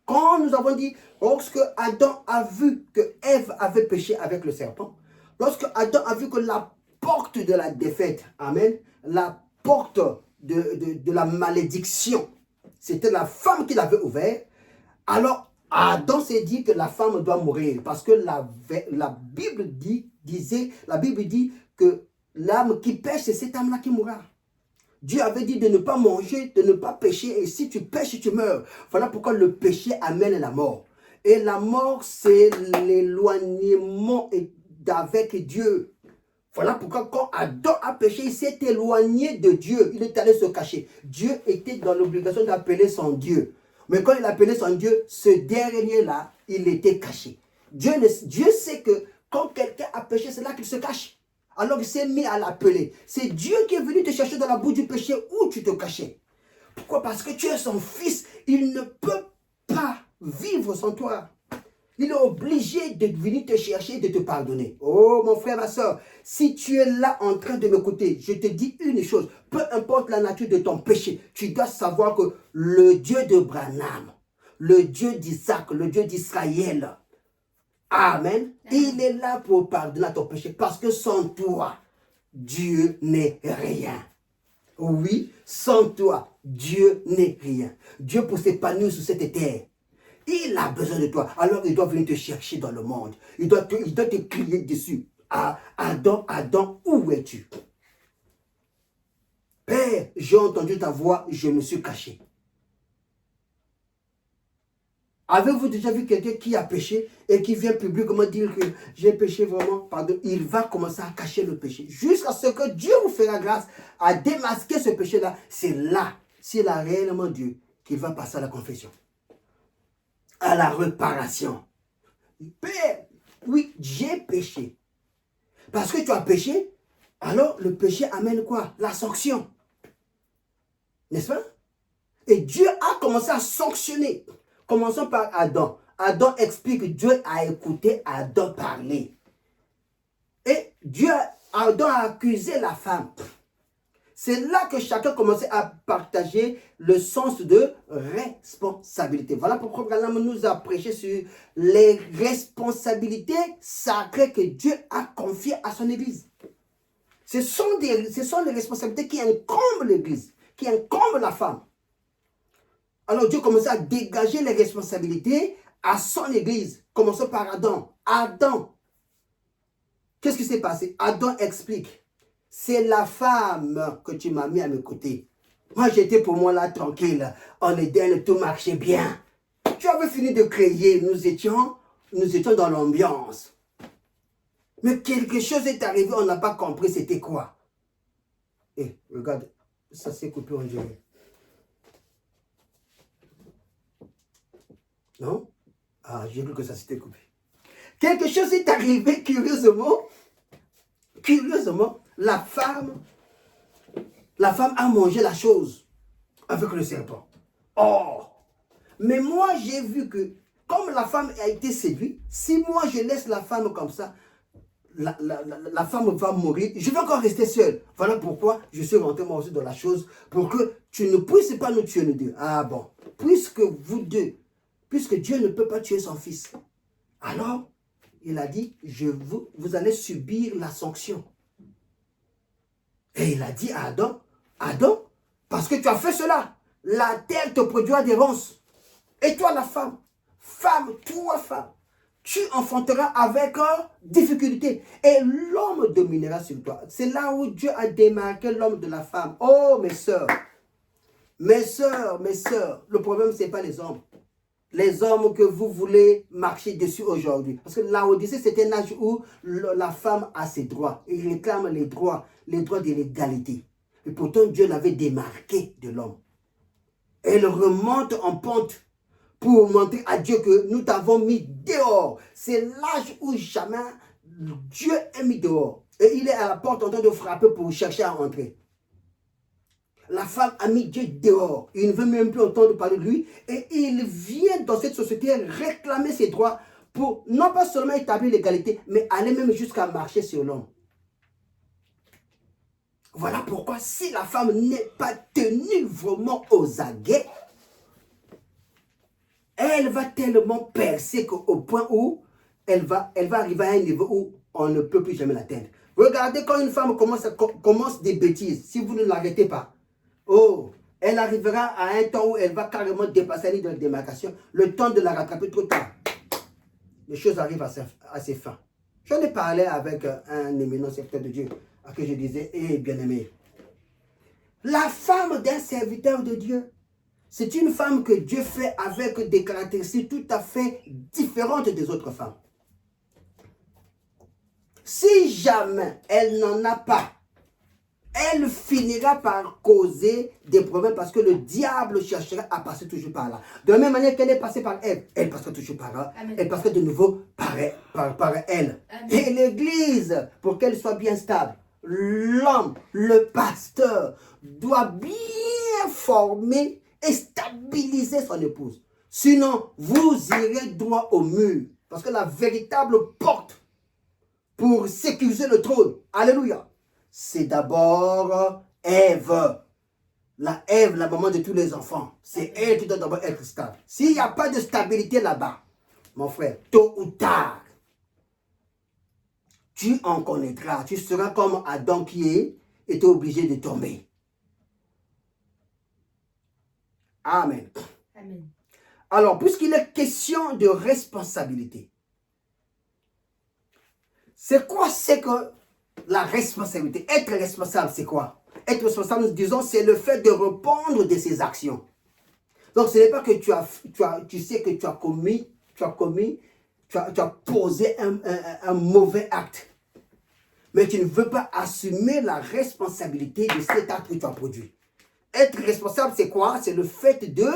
Quand nous avons dit, lorsque Adam a vu que Ève avait péché avec le serpent, lorsque Adam a vu que la porte de la défaite, amen, la porte de la malédiction, c'était la femme qui l'avait ouvert, alors Adam s'est dit que la femme doit mourir parce que la Bible dit que l'âme qui pêche, c'est cette âme-là qui mourra. Dieu avait dit de ne pas manger, de ne pas pécher, et si tu pêches, tu meurs. Voilà pourquoi le péché amène la mort. Et la mort, c'est l'éloignement d'avec Dieu. Voilà pourquoi quand Adam a péché, il s'est éloigné de Dieu. Il est allé se cacher. Dieu était dans l'obligation d'appeler son Dieu. Mais quand il appelait son Dieu, ce dernier-là, il était caché. Dieu sait que quand quelqu'un a péché, c'est là qu'il se cache. Alors il s'est mis à l'appeler. C'est Dieu qui est venu te chercher dans la boue du péché où tu te cachais. Pourquoi? Parce que tu es son fils. Il ne peut pas vivre sans toi. Il est obligé de venir te chercher et de te pardonner. Oh mon frère, ma soeur, si tu es là en train de m'écouter, je te dis une chose. Peu importe la nature de ton péché, tu dois savoir que le Dieu de Branham, le Dieu d'Isaac, le Dieu d'Israël, Amen, il est là pour pardonner ton péché. Parce que sans toi, Dieu n'est rien. Oui, sans toi, Dieu n'est rien. Dieu pour s'épanouir sur cette terre, il a besoin de toi. Alors il doit venir te chercher dans le monde. Il doit te crier dessus. Ah, Adam, Adam, où es-tu? Père, j'ai entendu ta voix, je me suis caché. Avez-vous déjà vu quelqu'un qui a péché et qui vient publiquement dire que j'ai péché vraiment? Pardon, il va commencer à cacher le péché. Jusqu'à ce que Dieu vous fera grâce à démasquer ce péché-là. C'est là, s'il a réellement Dieu, qu'il va passer à la confession. À la réparation. Père, oui, j'ai péché. Parce que tu as péché, alors le péché amène quoi? La sanction. N'est-ce pas? Et Dieu a commencé à sanctionner. Commençons par Adam. Adam explique que Dieu a écouté Adam parler. Et Adam a accusé la femme. C'est là que chacun commençait à partager le sens de responsabilité. Voilà pourquoi Branham nous a prêché sur les responsabilités sacrées que Dieu a confiées à son Église. Ce sont les responsabilités qui incombent l'Église, qui incombent la femme. Alors Dieu commençait à dégager les responsabilités à son Église. Commençons par Adam. Adam, qu'est-ce qui s'est passé? Adam explique. C'est la femme que tu m'as mis à mes côtés. Moi, j'étais pour moi là tranquille. En Éden, tout marchait bien. Tu avais fini de créer. Nous étions dans l'ambiance. Mais quelque chose est arrivé, on n'a pas compris c'était quoi. Et regarde, ça s'est coupé en dirait. Non? Ah, j'ai cru que ça s'était coupé. Quelque chose est arrivé, curieusement. Curieusement, la femme a mangé la chose avec le serpent. Oh! Mais moi, j'ai vu que, comme la femme a été séduite, si moi je laisse la femme comme ça, la femme va mourir, je vais encore rester seul. Voilà pourquoi je suis rentré moi aussi dans la chose, pour que tu ne puisses pas nous tuer nous deux. Ah bon, puisque Dieu ne peut pas tuer son fils, alors il a dit, vous allez subir la sanction. Et il a dit à Adam, parce que tu as fait cela, la terre te produira des ronces. Et toi la femme, tu enfanteras avec difficulté. Et l'homme dominera sur toi. C'est là où Dieu a démarqué l'homme de la femme. Oh mes sœurs, le problème ce n'est pas les hommes. Les hommes que vous voulez marcher dessus aujourd'hui. Parce que l'Odyssée, c'est un âge où la femme a ses droits. Il réclame les droits de l'égalité. Et pourtant, Dieu l'avait démarqué de l'homme. Elle remonte en pente pour montrer à Dieu que nous t'avons mis dehors. C'est l'âge où jamais Dieu est mis dehors. Et il est à la porte en train de frapper pour chercher à entrer. La femme a mis Dieu dehors. Il ne veut même plus entendre parler de lui. Et il vient dans cette société réclamer ses droits pour non pas seulement établir l'égalité, mais aller même jusqu'à marcher sur l'homme. Voilà pourquoi si la femme n'est pas tenue vraiment aux aguets, elle va tellement percer qu'au point où elle va arriver à un niveau où on ne peut plus jamais l'atteindre. Regardez quand une femme commence des bêtises, si vous ne l'arrêtez pas, oh, elle arrivera à un temps où elle va carrément dépasser la ligne de démarcation. Le temps de la rattraper trop tard. Les choses arrivent à ses fins. J'en ai parlé avec un éminent serviteur de Dieu à qui je disais, bien-aimé, la femme d'un serviteur de Dieu, c'est une femme que Dieu fait avec des caractéristiques tout à fait différentes des autres femmes. Si jamais elle n'en a pas, elle finira par causer des problèmes parce que le diable cherchera à passer toujours par là. De la même manière qu'elle est passée par Ève, elle passera toujours par là. Amen. Elle passera de nouveau par elle. Amen. Et l'Église, pour qu'elle soit bien stable, l'homme, le pasteur, doit bien former et stabiliser son épouse. Sinon, vous irez droit au mur. Parce que la véritable porte pour sécuriser le trône, alléluia, c'est d'abord Ève. La Ève, la maman de tous les enfants. C'est elle qui doit d'abord être stable. S'il n'y a pas de stabilité là-bas, mon frère, tôt ou tard, tu en connaîtras. Tu seras comme Adam qui était obligé de tomber. Amen. Amen. Alors, puisqu'il est question de responsabilité, c'est quoi c'est que la responsabilité? Être responsable, c'est quoi? Être responsable, nous disons, c'est le fait de répondre de ses actions. Donc, ce n'est pas que tu sais que tu as posé un mauvais acte. Mais tu ne veux pas assumer la responsabilité de cet acte que tu as produit. Être responsable, c'est quoi? C'est le fait de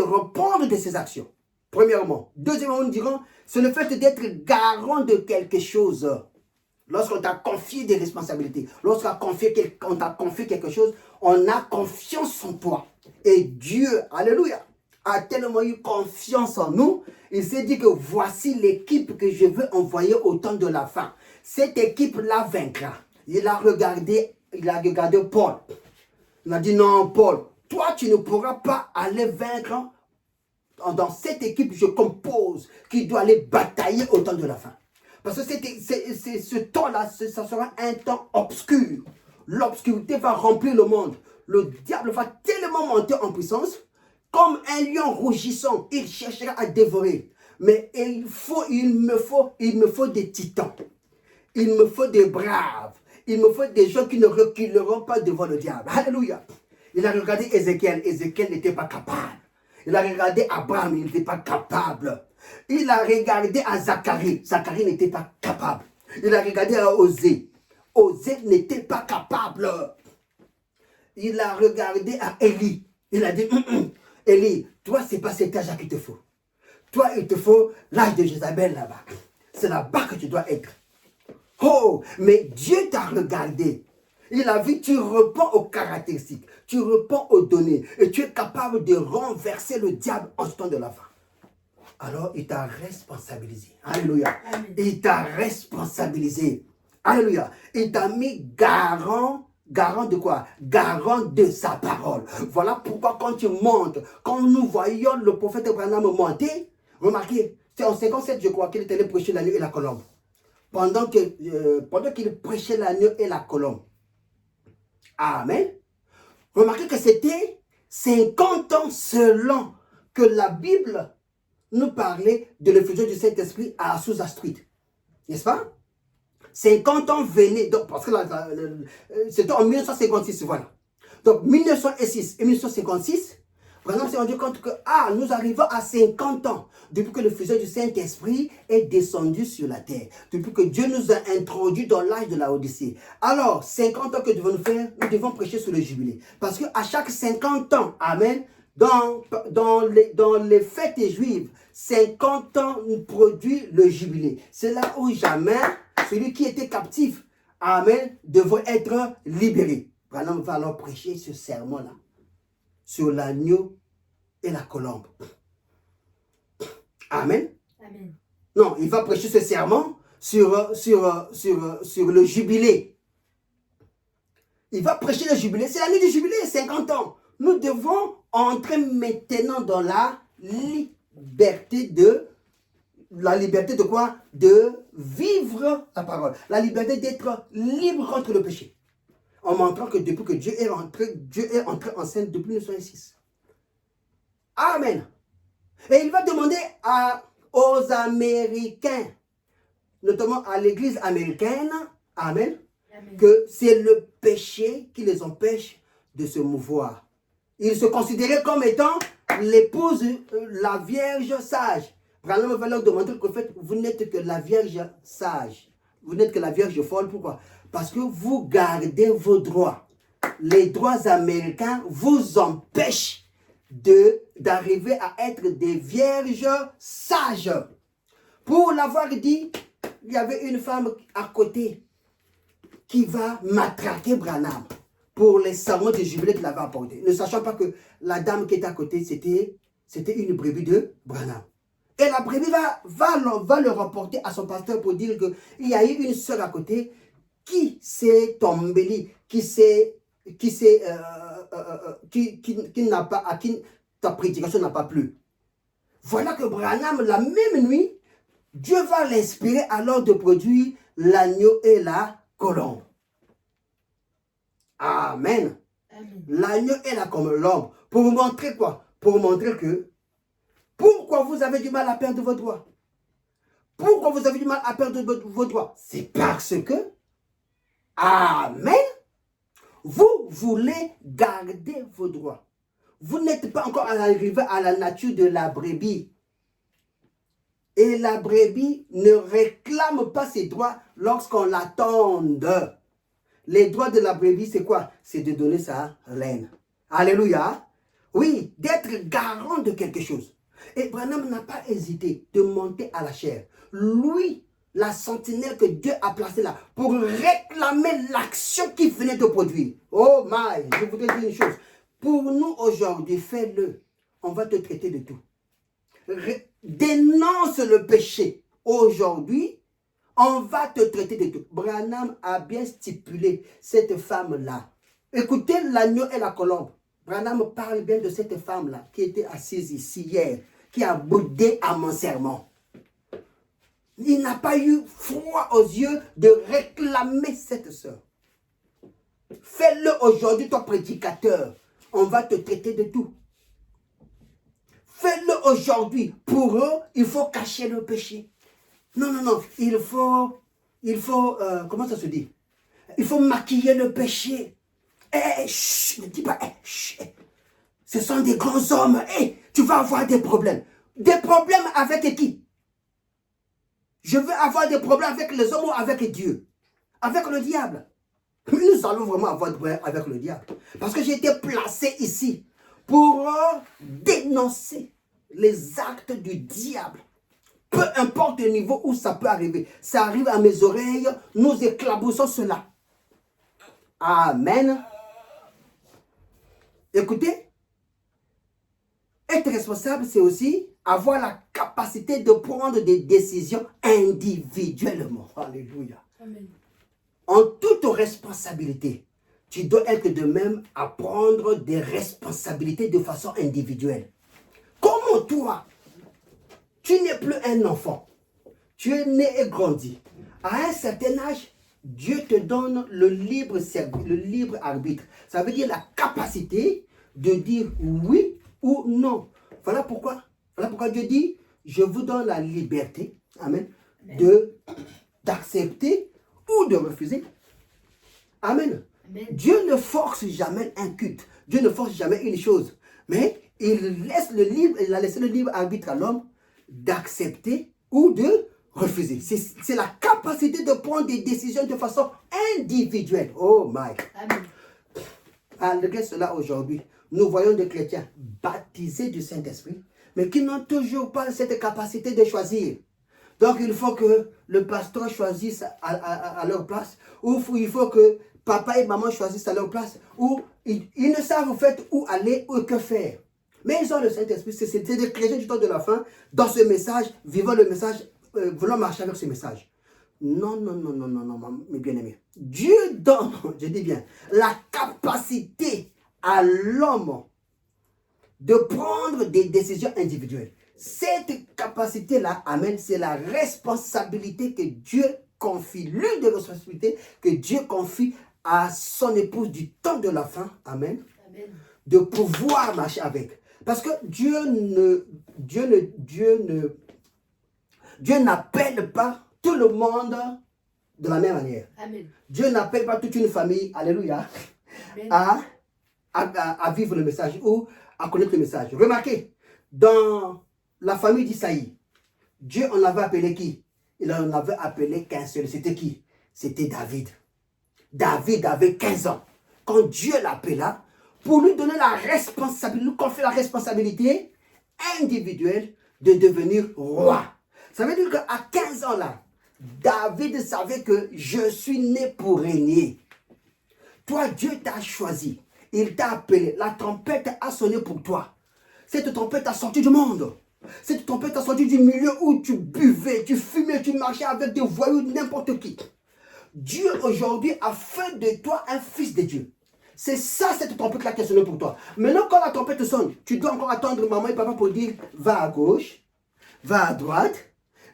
répondre de ses actions. Premièrement. Deuxièmement, nous dirons, c'est le fait d'être garant de quelque chose. Lorsqu'on t'a confié des responsabilités, lorsqu'on t'a confié quelque chose, on a confiance en toi. Et Dieu, alléluia, a tellement eu confiance en nous, il s'est dit que voici l'équipe que je veux envoyer au temps de la fin. Cette équipe-là vaincra. Il a regardé Paul. Il a dit non, Paul, toi tu ne pourras pas aller vaincre dans cette équipe que je compose, qui doit aller batailler au temps de la fin. Parce que ce temps-là, ça sera un temps obscur. L'obscurité va remplir le monde. Le diable va tellement monter en puissance, comme un lion rougissant, il cherchera à dévorer. Mais il me faut des titans. Il me faut des braves. Il me faut des gens qui ne reculeront pas devant le diable. Alléluia. Il a regardé Ézéchiel. Ézéchiel n'était pas capable. Il a regardé Abraham. Il n'était pas capable. Il a regardé à Zacharie. Zacharie n'était pas capable. Il a regardé à Osée. Osée n'était pas capable. Il a regardé à Élie. Il a dit, Élie, toi, ce n'est pas cet âge qu'il te faut. Toi, il te faut l'âge de Jézabel là-bas. C'est là-bas que tu dois être. Oh, mais Dieu t'a regardé. Il a vu, tu réponds aux caractéristiques, tu réponds aux données, et tu es capable de renverser le diable en ce temps de la fin. Alors, il t'a responsabilisé. Alléluia. Il t'a responsabilisé. Alléluia. Il t'a mis garant de quoi? Garant de sa parole. Voilà pourquoi quand tu montes, quand nous voyons le prophète Branham monter, remarquez, c'est en 57, je crois, qu'il était allé prêcher l'agneau et la colombe. Pendant qu'il prêchait l'agneau et la colombe. Amen. Remarquez que c'était 50 ans selon que la Bible nous parlait de l'effusion du Saint-Esprit à Azusa Street. N'est-ce pas? 50 ans venaient, donc, parce que c'était en 1956, voilà. Donc 1906 et 1956, vraiment, on s'est rendu compte que nous arrivons à 50 ans depuis que le fuseau du Saint-Esprit est descendu sur la terre. Depuis que Dieu nous a introduits dans l'âge de la Odyssée. Alors, 50 ans que devons-nous faire? Nous devons prêcher sur le jubilé. Parce qu'à chaque 50 ans, amen, dans les fêtes juives, 50 ans nous produit le jubilé. C'est là où jamais celui qui était captif, amen, devait être libéré. Vraiment, on va alors prêcher ce sermon-là sur l'agneau et la colombe. Amen. Amen. Non, il va prêcher ce serment sur le jubilé. Il va prêcher le jubilé. C'est l'année du jubilé, 50 ans. Nous devons entrer maintenant dans la liberté de quoi? De vivre la parole. La liberté d'être libre contre le péché. En montrant que depuis que Dieu est entré en scène depuis 1906. Amen. Et il va demander aux Américains, notamment à l'église américaine, amen, que c'est le péché qui les empêche de se mouvoir. Ils se considéraient comme étant l'épouse, la Vierge sage. Vraiment, va leur demander au prophète, vous n'êtes que la Vierge sage. Vous n'êtes que la Vierge folle. Pourquoi? Parce que vous gardez vos droits. Les droits américains vous empêchent d'arriver à être des vierges sages. Pour l'avoir dit, il y avait une femme à côté qui va matraquer Branham pour les sermons de jubilé qu'il avait apportés. Ne sachant pas que la dame qui était à côté, c'était une brebis de Branham. Et la brebis va le rapporter à son pasteur pour dire qu'il y a eu une sœur à côté qui s'est embellie, à qui ta prédication n'a pas plu. Voilà que Branham, la même nuit, Dieu va l'inspirer alors de produire l'agneau et la colombe. Amen. L'agneau et la colombe. Pour vous montrer quoi? Pour vous montrer que pourquoi vous avez du mal à perdre vos droits? Pourquoi vous avez du mal à perdre vos droits? C'est parce que, amen, Vous voulez garder vos droits. Vous n'êtes pas encore arrivé à la nature de la brebis. Et la brebis ne réclame pas ses droits lorsqu'on l'attend. Les droits de la brebis, c'est quoi? C'est de donner sa laine. Alléluia. Oui, d'être garant de quelque chose. Et Branham n'a pas hésité de monter à la chair. Lui, la sentinelle que Dieu a placée là, pour réclamer l'action qu'il venait de produire. Oh my, je voudrais dire une chose. Pour nous aujourd'hui, fais-le. On va te traiter de tout. Dénonce le péché. Aujourd'hui, on va te traiter de tout. Branham a bien stipulé cette femme-là. Écoutez l'agneau et la colombe. Branham parle bien de cette femme-là qui était assise ici hier, qui a boudé à mon sermon. Il n'a pas eu froid aux yeux de réclamer cette sœur. Fais-le aujourd'hui, ton prédicateur. On va te traiter de tout. Fais-le aujourd'hui. Pour eux, il faut cacher le péché. Non, non, non. Il faut comment ça se dit? Il faut maquiller le péché. Chut, ne dis pas, chut. Ce sont des grands hommes. Tu vas avoir des problèmes. Des problèmes avec qui? Je veux avoir des problèmes avec les hommes ou avec Dieu? Avec le diable? Nous allons vraiment avoir des problèmes avec le diable. Parce que j'ai été placé ici pour dénoncer les actes du diable. Peu importe le niveau où ça peut arriver. Ça arrive à mes oreilles, nous éclaboussons cela. Amen. Écoutez, être responsable, c'est aussi avoir la capacité de prendre des décisions individuellement. Alléluia. Amen. En toute responsabilité, tu dois être de même à prendre des responsabilités de façon individuelle. Comment toi, tu n'es plus un enfant, tu es né et grandi. À un certain âge, Dieu te donne le libre arbitre. Ça veut dire la capacité de dire oui ou non. Voilà pourquoi Dieu dit, je vous donne la liberté, amen, d'accepter ou de refuser. Amen. Amen. Dieu ne force jamais un culte. Dieu ne force jamais une chose. Mais il a laissé le libre arbitre à l'homme d'accepter ou de refuser. C'est la capacité de prendre des décisions de façon individuelle. Oh my. Amen. Malgré cela, aujourd'hui, nous voyons des chrétiens baptisés du Saint-Esprit, mais qui n'ont toujours pas cette capacité de choisir. Donc, il faut que le pasteur choisisse à leur place, ou il faut que papa et maman choisissent à leur place, ou ils ne savent en fait où aller ou que faire. Mais ils ont le Saint-Esprit, c'est des chrétiens du temps de la fin, dans ce message, vivant le message, voulant marcher avec ce message. Non, non, non, non, non, non, mes bien-aimés. Dieu donne, je dis bien, la capacité à l'homme de prendre des décisions individuelles. Cette capacité-là, amen, c'est la responsabilité que Dieu confie, l'une des responsabilités que Dieu confie à son épouse du temps de la fin, amen, amen, de pouvoir marcher avec. Parce que Dieu n'appelle pas tout le monde de la même manière. Amen. Dieu n'appelle pas toute une famille, alléluia, à vivre le message ou à connaître le message. Remarquez, dans la famille d'Isaïe, Dieu en avait appelé qui? Il en avait appelé qu'un seul. C'était qui? C'était David. David avait 15 ans. Quand Dieu l'appela, pour lui donner la responsabilité, lui confier la responsabilité individuelle de devenir roi. Ça veut dire qu'à 15 ans là, David savait que je suis né pour régner. Toi, Dieu t'a choisi. Il t'a appelé. La trompette a sonné pour toi. Cette trompette a sorti du monde. Cette trompette a sorti du milieu où tu buvais, tu fumais, tu marchais avec des voyous, n'importe qui. Dieu aujourd'hui a fait de toi un fils de Dieu. C'est ça cette trompette-là qui a sonné pour toi. Maintenant, quand la trompette sonne, tu dois encore attendre maman et papa pour dire va à gauche, va à droite,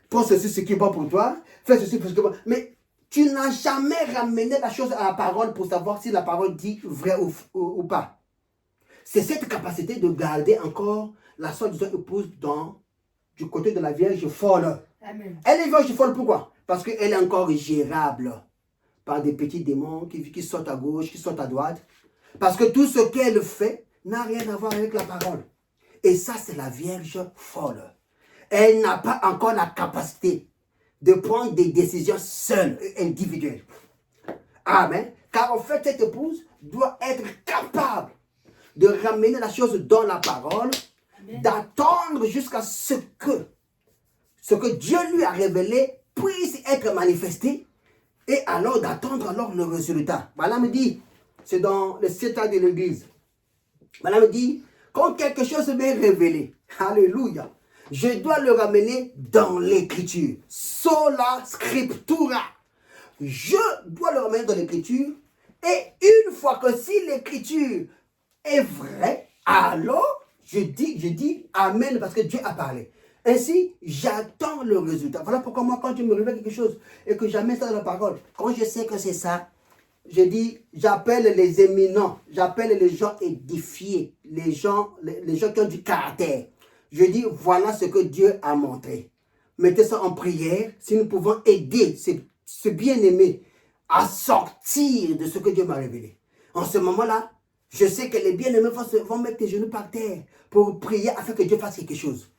prends ceci, ce qui est bon pour toi, fais ceci, ce qui est bon. Mais tu n'as jamais ramené la chose à la parole pour savoir si la parole dit vrai ou pas. C'est cette capacité de garder encore la soi-disant épouse du côté de la Vierge folle. Amen. Elle est vierge folle, pourquoi? Parce qu'elle est encore gérable. par des petits démons qui sautent à gauche, qui sautent à droite. Parce que tout ce qu'elle fait n'a rien à voir avec la parole. Et ça, c'est la Vierge folle. Elle n'a pas encore la capacité de prendre des décisions seule, individuelles. Amen. Car en fait, cette épouse doit être capable de ramener la chose dans la parole, d'attendre jusqu'à ce que Dieu lui a révélé puisse être manifesté, et alors d'attendre alors le résultat. Madame dit, c'est dans le stade de l'église. Madame dit, quand quelque chose m'est révélé, alléluia, je dois le ramener dans l'écriture. Sola scriptura. Je dois le ramener dans l'écriture. Et une fois que si l'écriture est vraie, alors je dis Amen parce que Dieu a parlé. Ainsi, j'attends le résultat. Voilà pourquoi moi, quand Dieu me révèle quelque chose et que j'amène ça dans la parole, quand je sais que c'est ça, je dis, j'appelle les éminents, j'appelle les gens édifiés, les gens qui ont du caractère. Je dis, voilà ce que Dieu a montré. Mettez ça en prière, si nous pouvons aider ce bien-aimé à sortir de ce que Dieu m'a révélé. En ce moment-là, je sais que les bien-aimés vont mettre les genoux par terre pour prier afin que Dieu fasse quelque chose.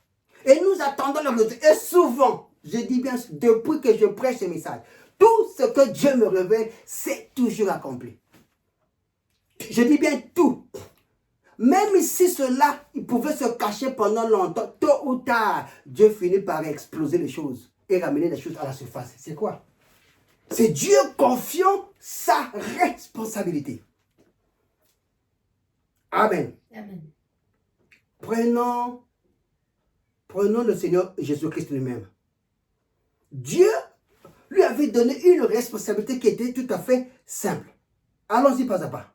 Et nous attendons le résultat. Et souvent, je dis bien, depuis que je prêche ce message, tout ce que Dieu me révèle, c'est toujours accompli. Je dis bien tout. Même si cela, il pouvait se cacher pendant longtemps, tôt ou tard, Dieu finit par exploser les choses et ramener les choses à la surface. C'est quoi? C'est Dieu confiant sa responsabilité. Amen. Amen. Prenons le Seigneur Jésus-Christ lui-même. Dieu lui avait donné une responsabilité qui était tout à fait simple. Allons-y pas à pas.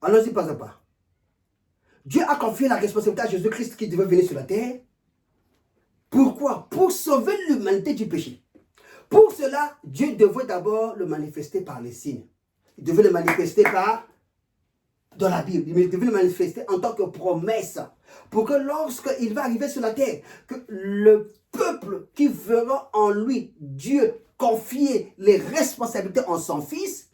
Allons-y pas à pas. Dieu a confié la responsabilité à Jésus-Christ qui devait venir sur la terre. Pourquoi? Pour sauver l'humanité du péché. Pour cela, Dieu devait d'abord le manifester par les signes. Il devait le manifester dans la Bible. Il devait le manifester en tant que promesse. Pour que lorsqu'il va arriver sur la terre, que le peuple qui verra en lui Dieu confier les responsabilités en son Fils,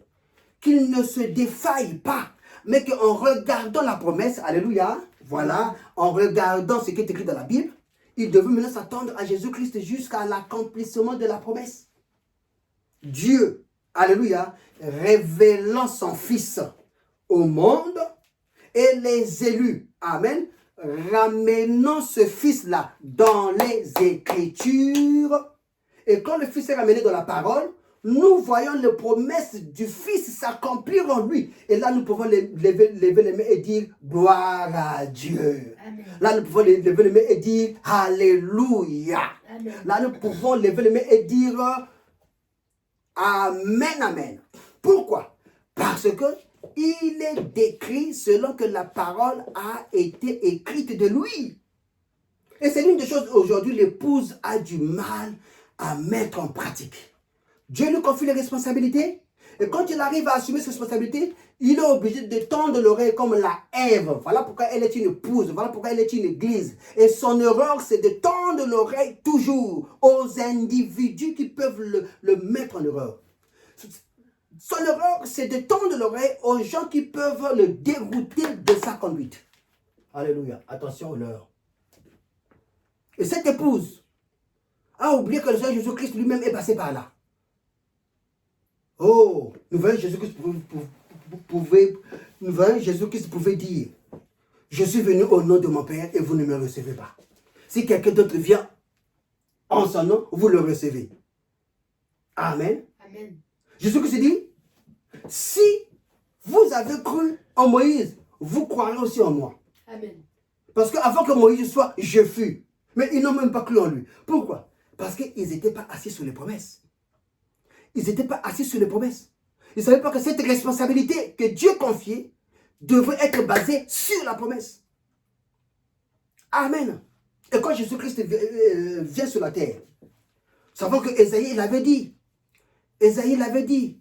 qu'il ne se défaille pas, mais qu'en regardant la promesse, alléluia, voilà, en regardant ce qui est écrit dans la Bible, il devait maintenant s'attendre à Jésus-Christ jusqu'à l'accomplissement de la promesse. Dieu, alléluia, révélant son Fils au monde et les élus, amen, ramenant ce Fils-là dans les Écritures. Et quand le Fils est ramené dans la parole, nous voyons les promesses du Fils s'accomplir en lui. Et là, nous pouvons lever les mains et dire gloire à Dieu. Amen. Là, nous pouvons lever les mains et dire Alléluia. Amen. Là, nous pouvons lever les mains et dire Amen, Amen. Pourquoi? Parce que il est décrit selon que la parole a été écrite de lui. Et c'est l'une des choses aujourd'hui, l'épouse a du mal à mettre en pratique. Dieu lui confie les responsabilités. Et quand il arrive à assumer ses responsabilités, il est obligé de tendre l'oreille comme la Ève. Voilà pourquoi elle est une épouse. Voilà pourquoi elle est une église. Et son erreur, c'est de tendre l'oreille toujours aux individus qui peuvent le mettre en erreur. Son erreur, c'est de tendre l'oreille aux gens qui peuvent le dérouter de sa conduite. Alléluia. Attention aux leurs. Et cette épouse a oublié que le Seigneur Jésus-Christ lui-même est passé par là. Oh, nous voyons Jésus-Christ pouvait dire, je suis venu au nom de mon Père et vous ne me recevez pas. Si quelqu'un d'autre vient en son nom, vous le recevez. Amen. Amen. Jésus-Christ dit, si vous avez cru en Moïse, vous croirez aussi en moi. Amen. Parce qu'avant que Moïse soit, je fus. Mais ils n'ont même pas cru en lui. Pourquoi? Parce qu'ils n'étaient pas assis sur les promesses. Ils n'étaient pas assis sur les promesses. Ils ne savaient pas que cette responsabilité que Dieu confiait devait être basée sur la promesse. Amen. Et quand Jésus-Christ vient sur la terre, nous savons que Ésaïe l'avait dit. Ésaïe l'avait dit.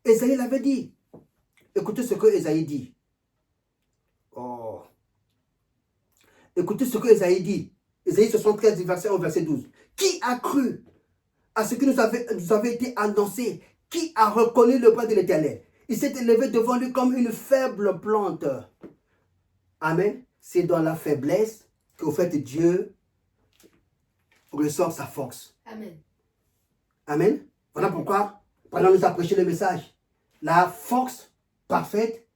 Ésaïe l'avait dit. Écoutez ce que Ésaïe dit. Oh. Écoutez ce que Ésaïe dit. Ésaïe 73, verset 1, verset 12. Qui a cru à ce qui nous avait été annoncé? Qui a reconnu le bras de l'Éternel? Il s'est élevé devant lui comme une faible plante. Amen. C'est dans la faiblesse qu'au fait Dieu ressort sa force. Amen. Amen. Voilà pourquoi, pendant nous a prêché le message, la force parfaite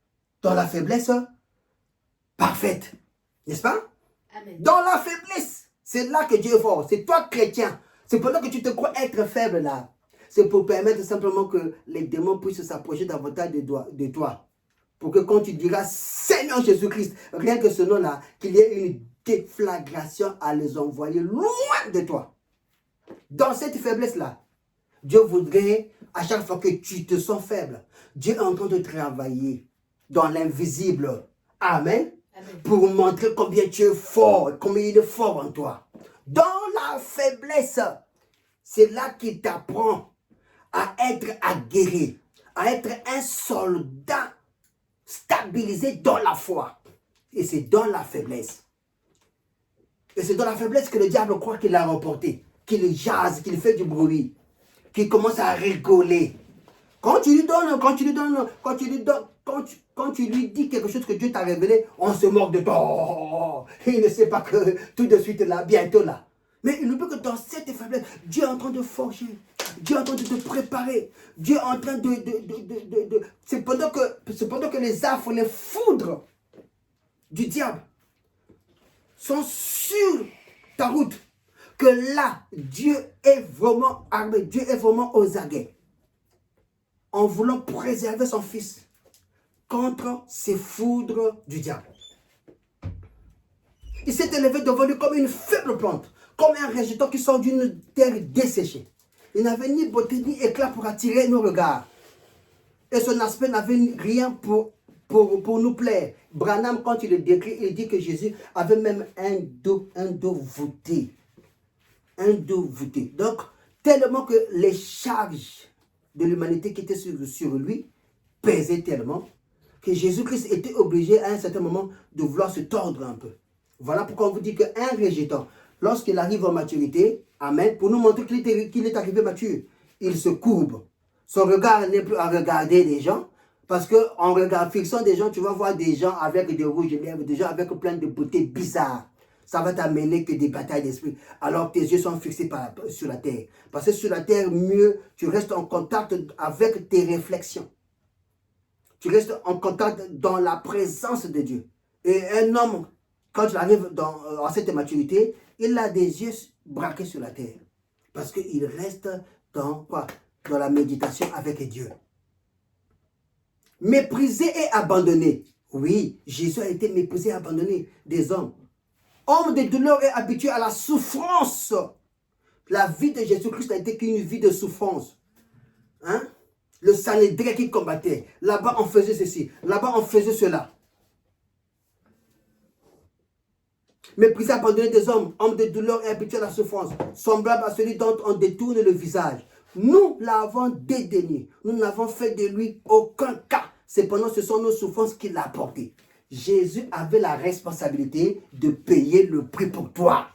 dans la faiblesse parfaite. N'est-ce pas? Amen. Dans la faiblesse, c'est là que Dieu est fort. C'est toi chrétien. C'est pendant que tu te crois être faible là. C'est pour permettre simplement que les démons puissent s'approcher davantage de toi. Pour que quand tu diras Seigneur Jésus-Christ, rien que ce nom-là, qu'il y ait une déflagration à les envoyer loin de toi. Dans cette faiblesse-là, Dieu voudrait, à chaque fois que tu te sens faible, Dieu est en train de travailler dans l'invisible. Amen. Amen. Pour montrer combien tu es fort, combien il est fort en toi. Dans la faiblesse, c'est là qu'il t'apprend à être aguerri, à être un soldat stabilisé dans la foi. Et c'est dans la faiblesse. Et c'est dans la faiblesse que le diable croit qu'il a remporté, qu'il jase, qu'il fait du bruit, qu'il commence à rigoler. Quand tu lui donnes, quand tu lui dis quelque chose que Dieu t'a révélé, on se moque de toi. Oh, il ne sait pas que tout de suite là, bientôt là. Mais il ne peut que dans cette faiblesse, Dieu est en train de forger. Dieu est en train de te préparer. Dieu est en train c'est pendant que les affres, les foudres du diable sont sur ta route, que là, Dieu est vraiment armé, Dieu est vraiment aux aguets, en voulant préserver son fils contre ces foudres du diable. Il s'est élevé devant lui comme une faible plante, comme un rejeton qui sort d'une terre desséchée. Il n'avait ni beauté ni éclat pour attirer nos regards. Et son aspect n'avait rien pour nous plaire. Branham, quand il le décrit, il dit que Jésus avait même un dos voûté. Un dos voûté. Donc, tellement que les charges de l'humanité qui étaient sur lui pesaient tellement que Jésus-Christ était obligé à un certain moment de vouloir se tordre un peu. Voilà pourquoi on vous dit qu'un rejeton, lorsqu'il arrive en maturité, amen, pour nous montrer qu'il est arrivé mature, il se courbe. Son regard n'est plus à regarder les gens, parce qu'en fixant des gens, tu vas voir des gens avec des rouges lèvres, des gens avec plein de beautés bizarres. Ça va t'amener que des batailles d'esprit, alors que tes yeux sont fixés sur la terre. Parce que sur la terre, mieux, tu restes en contact avec tes réflexions. Tu restes en contact dans la présence de Dieu. Et un homme, quand il arrive à cette maturité, il a des yeux braqués sur la terre. Parce qu'il reste dans quoi? Dans la méditation avec Dieu. Méprisé et abandonné. Oui, Jésus a été méprisé et abandonné des hommes. Homme de douleur et habitué à la souffrance. La vie de Jésus-Christ a été qu'une vie de souffrance. Hein? Le Sanhédrin qui combattait. Là-bas, on faisait ceci. Là-bas, on faisait cela. Méprisé, abandonné des hommes, homme de douleur et habitué à la souffrance, semblable à celui dont on détourne le visage. Nous l'avons dédaigné. Nous n'avons fait de lui aucun cas. Cependant, ce sont nos souffrances qu'il a portées. Jésus avait la responsabilité de payer le prix pour toi.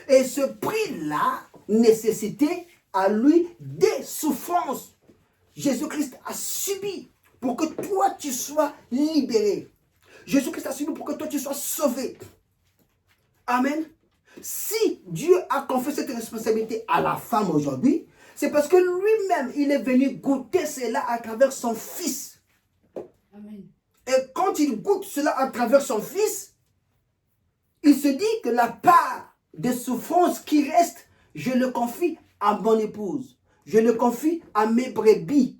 Et ce prix-là nécessitait à lui des souffrances. Jésus-Christ a subi pour que toi tu sois libéré. Jésus-Christ a subi pour que toi tu sois sauvé. Amen. Si Dieu a confié cette responsabilité à la femme aujourd'hui, c'est parce que lui-même, il est venu goûter cela à travers son fils. Amen. Et quand il goûte cela à travers son fils, il se dit que la part de souffrance qui reste, je le confie à mon épouse. Je le confie à mes brebis.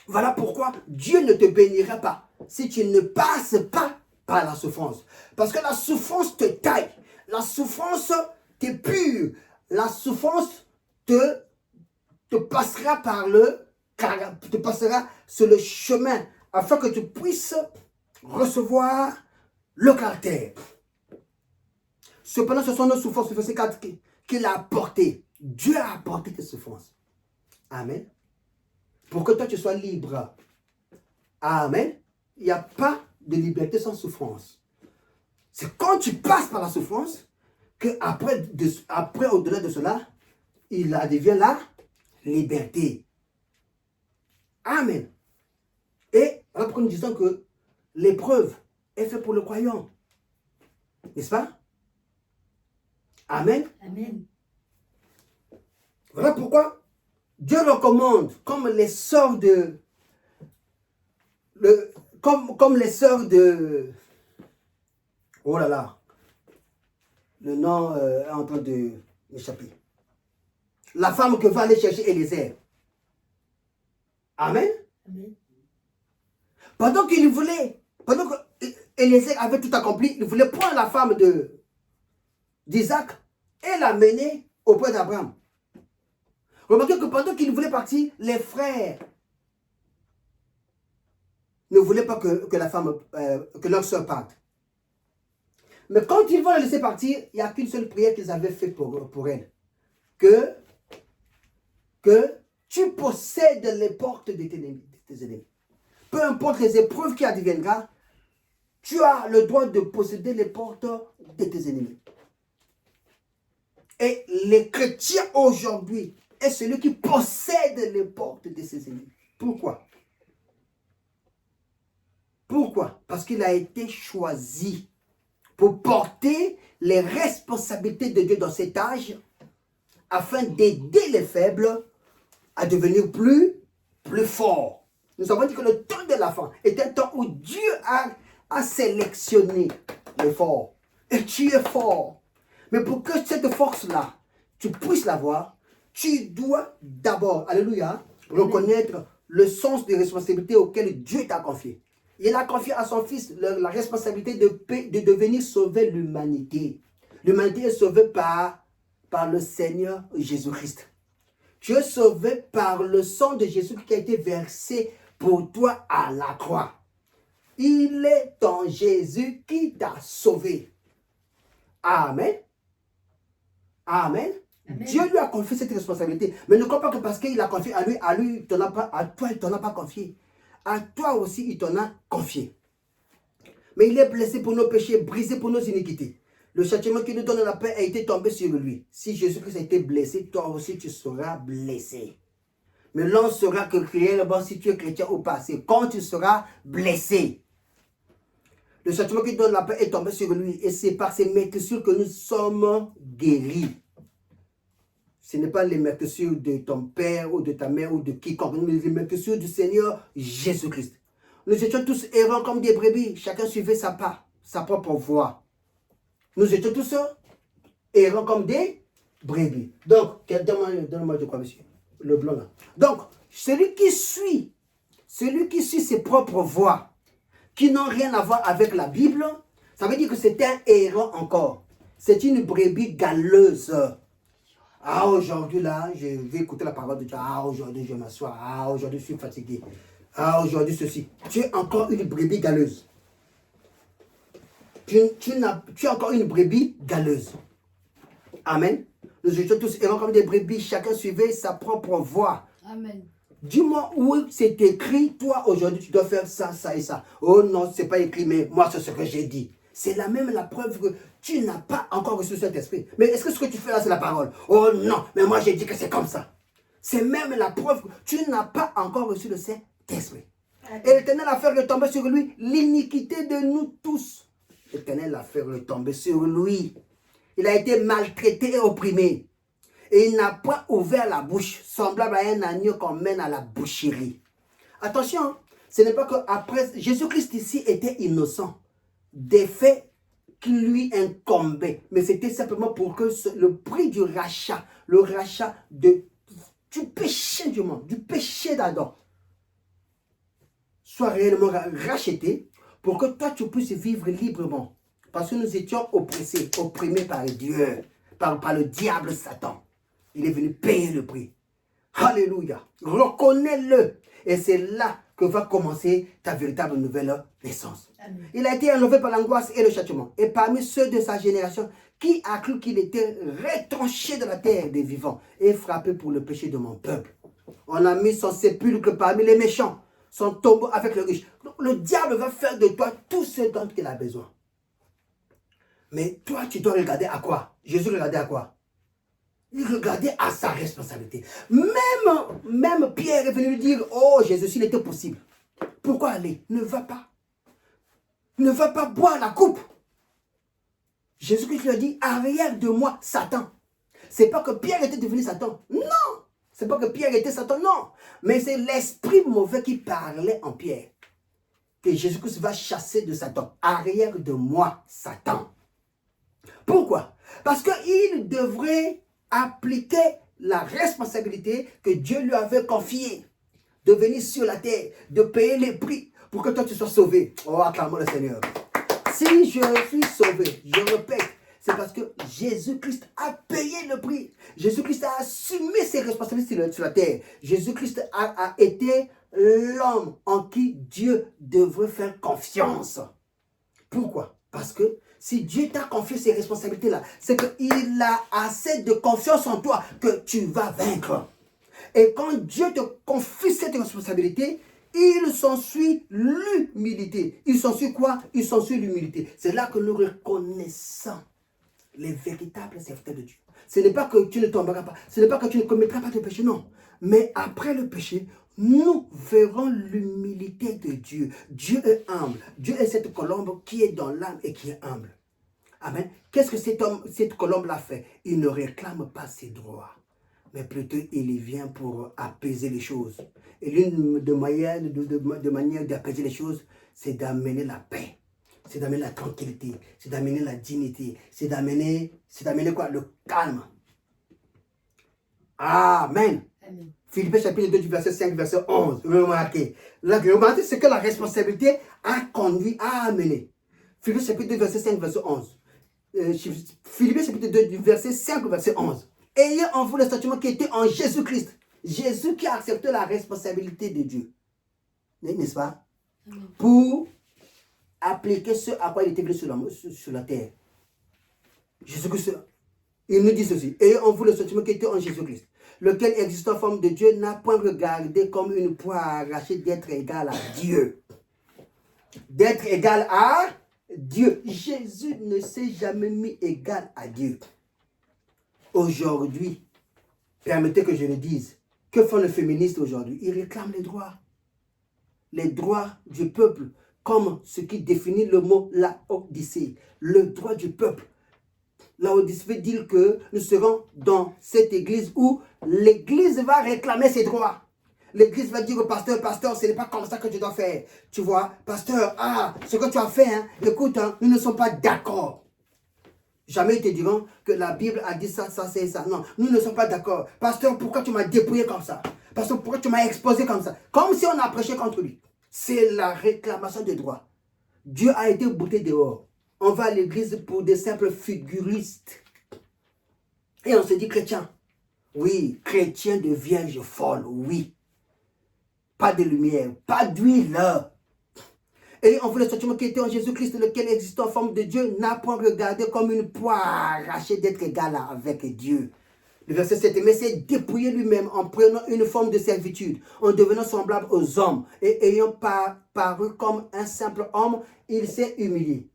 Voilà pourquoi Dieu ne te bénira pas si tu ne passes pas par la souffrance. Parce que la souffrance te taille. La souffrance t'épure. La souffrance te passera te passera sur le chemin afin que tu puisses recevoir le caractère. Cependant, ce sont nos souffrances, le verset 4, qu'il a apporté. Dieu a apporté tes souffrances. Amen. Pour que toi tu sois libre. Amen. Il n'y a pas de liberté sans souffrance. C'est quand tu passes par la souffrance qu'après, au-delà de cela, il devient la liberté. Amen. Et voilà pourquoi nous disons que l'épreuve est faite pour le croyant. N'est-ce pas? Amen. Amen. Voilà pourquoi Dieu recommande, comme les sœurs de... comme les sœurs de... Oh là là. Le nom est en train de m'échapper. La femme que va aller chercher Élisée. Amen. Amen. Pendant que Élisée avait tout accompli, il voulait prendre la femme d'Isaac et la mener auprès d'Abraham. Remarquez que pendant qu'il voulait partir, les frères ne voulaient pas que leur soeur parte. Mais quand ils vont la laisser partir, il n'y a qu'une seule prière qu'ils avaient faite pour elle. Que tu possèdes les portes de tes ennemis. Peu importe les épreuves qui adviendront, tu as le droit de posséder les portes de tes ennemis. Et les chrétiens aujourd'hui est celui qui possède les portes de ses ennemis. Pourquoi? Pourquoi? Parce qu'il a été choisi pour porter les responsabilités de Dieu dans cet âge afin d'aider les faibles à devenir plus forts. Nous avons dit que le temps de la fin est un temps où Dieu a sélectionné les forts. Et tu es fort. Mais pour que cette force-là, tu puisses l'avoir, tu dois d'abord, alléluia, reconnaître le sens des responsabilités auxquelles Dieu t'a confié. Il a confié à son fils la responsabilité de venir sauver l'humanité. L'humanité est sauvée par le Seigneur Jésus-Christ. Tu es sauvé par le sang de Jésus qui a été versé pour toi à la croix. Il est ton Jésus qui t'a sauvé. Amen. Amen. Amen. Dieu lui a confié cette responsabilité. Mais ne crois pas que parce qu'il a confié à lui, à toi, il ne t'en a pas confié. À toi aussi, il t'en a confié. Mais il est blessé pour nos péchés, brisé pour nos iniquités. Le châtiment qui nous donne la paix a été tombé sur lui. Si Jésus-Christ a été blessé, toi aussi tu seras blessé. Mais l'on saura que réellement si tu es chrétien ou pas, c'est quand tu seras blessé. Le châtiment qui donne la paix est tombé sur lui. Et c'est par ces meurtrissures que nous sommes guéris. Ce n'est pas les meurtrissures de ton père ou de ta mère ou de quiconque, mais les meurtrissures du Seigneur Jésus-Christ. Nous étions tous errants comme des brebis. Chacun suivait sa propre voie. Nous étions tous errants comme des brebis. Donc, donne-moi de quoi, monsieur? Le blanc là. Donc, celui qui suit ses propres voies, qui n'ont rien à voir avec la Bible, ça veut dire que c'est un errant encore. C'est une brebis galeuse. Ah, aujourd'hui là, je vais écouter la parole de Dieu. Ah, aujourd'hui je m'assois. Ah, aujourd'hui je suis fatigué. Ah, aujourd'hui ceci. Tu es encore une brebis galeuse. Tu es encore une brebis galeuse. Amen. Nous étions tous errants comme des brebis. Chacun suivait sa propre voie. Amen. Dis-moi où c'est écrit, toi aujourd'hui tu dois faire ça, ça et ça. Oh non, c'est pas écrit, mais moi c'est ce que j'ai dit. C'est la preuve que tu n'as pas encore reçu cet esprit. Mais est-ce que ce que tu fais là c'est la parole? Oh non, mais moi j'ai dit que c'est comme ça. C'est même la preuve que tu n'as pas encore reçu le Saint-Esprit. Et l'Éternel a fait retomber sur lui l'iniquité de nous tous. L'Éternel a fait retomber sur lui. Il a été maltraité et opprimé. Et il n'a pas ouvert la bouche, semblable à un agneau qu'on mène à la boucherie. Attention, ce n'est pas qu'après, Jésus-Christ ici était innocent des faits qui lui incombaient. Mais c'était simplement pour que le prix du rachat, le rachat du péché du monde, du péché d'Adam, soit réellement racheté pour que toi tu puisses vivre librement. Parce que nous étions oppressés, opprimés par Dieu, par le diable Satan. Il est venu payer le prix. Alléluia. Reconnais-le. Et c'est là que va commencer ta véritable nouvelle naissance. Amen. Il a été enlevé par l'angoisse et le châtiment. Et parmi ceux de sa génération, qui a cru qu'il était retranché de la terre des vivants et frappé pour le péché de mon peuple. On a mis son sépulcre parmi les méchants, son tombeau avec les riches. Donc, le diable va faire de toi tout ce dont il a besoin. Mais toi, tu dois regarder à quoi? Jésus regardait à quoi? Il regardait à sa responsabilité. Même Pierre est venu lui dire, oh Jésus, s'il était possible. Pourquoi aller? Ne va pas. Ne va pas boire la coupe. Jésus-Christ lui a dit, arrière de moi, Satan. C'est pas que Pierre était devenu Satan. Non. C'est pas que Pierre était Satan, non. Mais c'est l'esprit mauvais qui parlait en Pierre. Que Jésus-Christ va chasser de Satan. Arrière de moi, Satan. Pourquoi? Parce qu'il devrait appliquer la responsabilité que Dieu lui avait confiée. De venir sur la terre, de payer les prix pour que toi tu sois sauvé. Oh, acclamons le Seigneur. Si je suis sauvé, je répète, c'est parce que Jésus-Christ a payé le prix. Jésus-Christ a assumé ses responsabilités sur la terre. Jésus-Christ a été l'homme en qui Dieu devrait faire confiance. Pourquoi? Parce que si Dieu t'a confié ces responsabilités-là, c'est qu'il a assez de confiance en toi que tu vas vaincre. Et quand Dieu te confie cette responsabilité, il s'ensuit l'humilité. Il s'ensuit quoi? Il s'ensuit l'humilité. C'est là que nous reconnaissons les véritables serviteurs de Dieu. Ce n'est pas que tu ne tomberas pas. Ce n'est pas que tu ne commettras pas de péché, non. Mais après le péché, nous verrons l'humilité de Dieu. Dieu est humble. Dieu est cette colombe qui est dans l'âme et qui est humble. Amen. Qu'est-ce que cette colombe-là fait? Il ne réclame pas ses droits, mais plutôt il y vient pour apaiser les choses. Et l'une des manières d'apaiser les choses, c'est d'amener la paix, c'est d'amener la tranquillité, c'est d'amener la dignité, c'est d'amener quoi? Le calme. Amen. Amen. Philippiens chapitre 2 du verset 5, verset 11. Remarquez ce que la responsabilité a conduit à amener. Philippiens chapitre 2 verset 5, verset 11. Philippiens chapitre 2 du verset 5 au verset 11. Ayez en vous le sentiment qui était en Jésus-Christ. Jésus qui a accepté la responsabilité de Dieu. N'est-ce pas? Pour appliquer ce à quoi il était venu sur la terre. Jésus-Christ, il nous dit ceci. Ayez en vous le sentiment qui était en Jésus-Christ, lequel existe en forme de Dieu, n'a point regardé comme une proie arrachée d'être égal à Dieu. D'être égal à Dieu. Jésus ne s'est jamais mis égal à Dieu. Aujourd'hui, permettez que je le dise, que font les féministes aujourd'hui? Ils réclament les droits du peuple, comme ce qui définit le mot Laodicée, le droit du peuple. Laodicée veut dire que nous serons dans cette église où l'église va réclamer ses droits. L'église va dire au pasteur, ce n'est pas comme ça que tu dois faire. Tu vois, pasteur, ce que tu as fait, écoute, nous ne sommes pas d'accord. Jamais ils te diront que la Bible a dit ça, c'est ça. Non, nous ne sommes pas d'accord. Pasteur, pourquoi tu m'as dépouillé comme ça? Pasteur, pourquoi tu m'as exposé comme ça? Comme si on a prêché contre lui. C'est la réclamation de droit. Dieu a été bouté dehors. On va à l'église pour des simples figuristes. Et on se dit chrétien. Oui, chrétien de vierge folle, oui. Pas de lumière, pas d'huile. Et on veut le sentiment qui était en Jésus-Christ, lequel existe en forme de Dieu, n'a point regardé comme une proie arrachée d'être égal avec Dieu. Le verset 7, mais s'est dépouillé lui-même en prenant une forme de servitude, en devenant semblable aux hommes, et ayant paru comme un simple homme, il s'est humilié.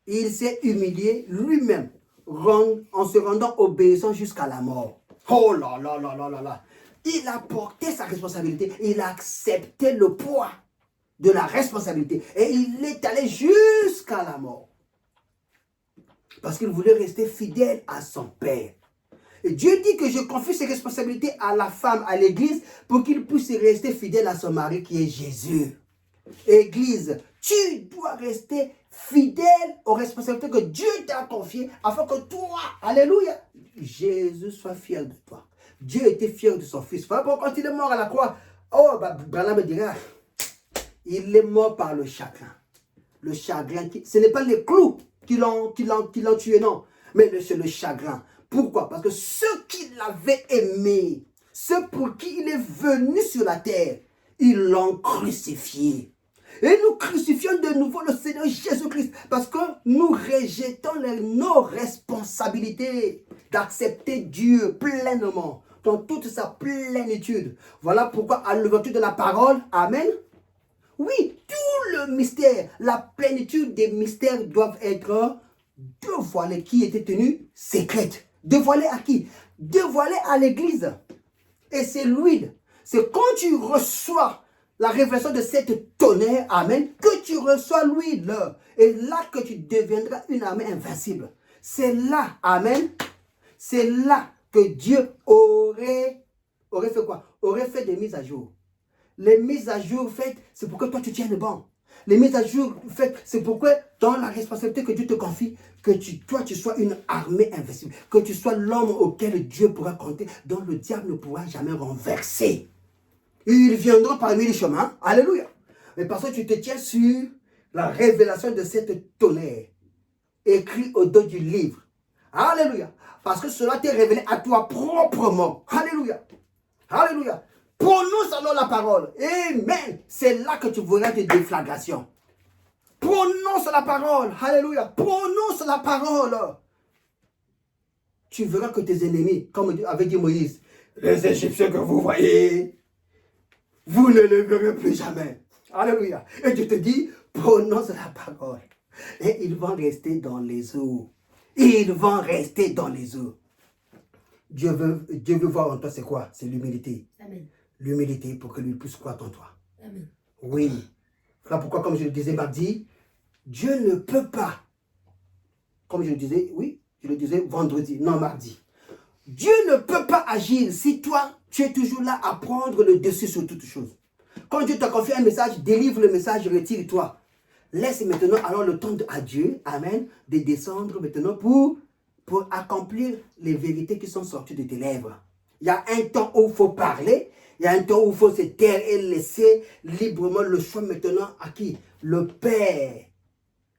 Il s'est humilié lui-même, en se rendant obéissant jusqu'à la mort. Oh là là là là là là. Il a porté sa responsabilité, il a accepté le poids de la responsabilité. Et il est allé jusqu'à la mort. Parce qu'il voulait rester fidèle à son Père. Et Dieu dit que je confie ces responsabilités à la femme, à l'église, pour qu'il puisse rester fidèle à son mari qui est Jésus. Église, tu dois rester fidèle aux responsabilités que Dieu t'a confiées, afin que toi, alléluia, Jésus soit fier de toi. Dieu était fier de son fils. Quand il est mort à la croix, Branham me dira, il est mort par le chagrin. Le chagrin, ce n'est pas les clous qui l'ont tué, non. Mais c'est le chagrin. Pourquoi? Parce que ceux qui l'avaient aimé, ceux pour qui il est venu sur la terre, ils l'ont crucifié. Et nous crucifions de nouveau le Seigneur Jésus-Christ parce que nous rejetons nos responsabilités d'accepter Dieu pleinement, dans toute sa plénitude. Voilà pourquoi à l'ouverture de la parole, amen, oui, tout le mystère, la plénitude des mystères doivent être dévoilée, qui était tenue secrète. Dévoilée à qui? Dévoilée à l'église. Et c'est l'huile. C'est quand tu reçois la révélation de cette tonnerre, amen, que tu reçois l'huile. Et là que tu deviendras une armée invincible. C'est là, amen, c'est là que Dieu aurait fait quoi? Aurait fait des mises à jour. Les mises à jour faites, c'est pour que toi tu tiennes bon. Les mises à jour faites, c'est pourquoi dans la responsabilité que Dieu te confie, que toi tu sois une armée invincible, que tu sois l'homme auquel Dieu pourra compter, dont le diable ne pourra jamais renverser. Ils viendront parmi les chemins, alléluia. Mais parce que tu te tiens sur la révélation de cette tonnerre, écrit au dos du livre, alléluia. Parce que cela t'est révélé à toi proprement, alléluia, alléluia. Prononce alors la parole. Amen. C'est là que tu verras des déflagrations. Prononce la parole. Alléluia. Prononce la parole. Tu verras que tes ennemis, comme avait dit Moïse, les Égyptiens que vous voyez, vous ne les verrez plus jamais. Alléluia. Et tu te dis, prononce la parole. Et ils vont rester dans les eaux. Ils vont rester dans les eaux. Dieu veut voir en toi, c'est quoi? C'est l'humilité. Amen. L'humilité pour que lui puisse croire en toi. Amen. Oui. Voilà pourquoi, comme je le disais mardi, Dieu ne peut pas, comme je le disais, oui, je le disais vendredi, non mardi. Dieu ne peut pas agir si toi, tu es toujours là à prendre le dessus sur toute chose. Quand Dieu t'a confié un message, délivre le message, retire-toi. Laisse maintenant alors le temps à Dieu, amen, de descendre maintenant pour accomplir les vérités qui sont sorties de tes lèvres. Il y a un temps où il faut parler, il y a un temps où il faut se taire et laisser librement le choix maintenant à qui? Le Père,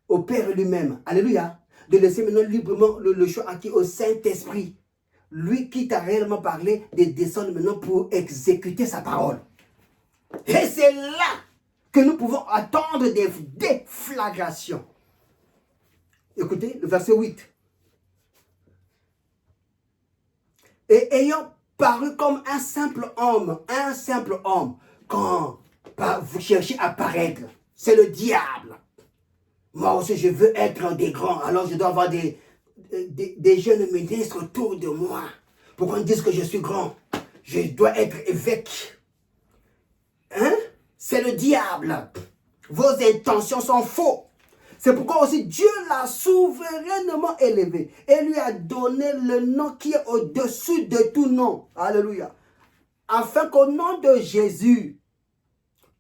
au Père lui-même. Alléluia. De laisser maintenant librement le choix à qui? Au Saint-Esprit. Lui qui t'a réellement parlé, de descendre maintenant pour exécuter sa parole. Et c'est là que nous pouvons attendre des déflagrations. Écoutez, le verset 8. Et ayant paru comme un simple homme, quand vous cherchez à paraître, c'est le diable. Moi aussi, je veux être des grands, alors je dois avoir des jeunes ministres autour de moi, pour qu'on dise que je suis grand. Je dois être évêque. Hein? C'est le diable. Vos intentions sont fausses. C'est pourquoi aussi Dieu l'a souverainement élevé et lui a donné le nom qui est au-dessus de tout nom. Alléluia. Afin qu'au nom de Jésus,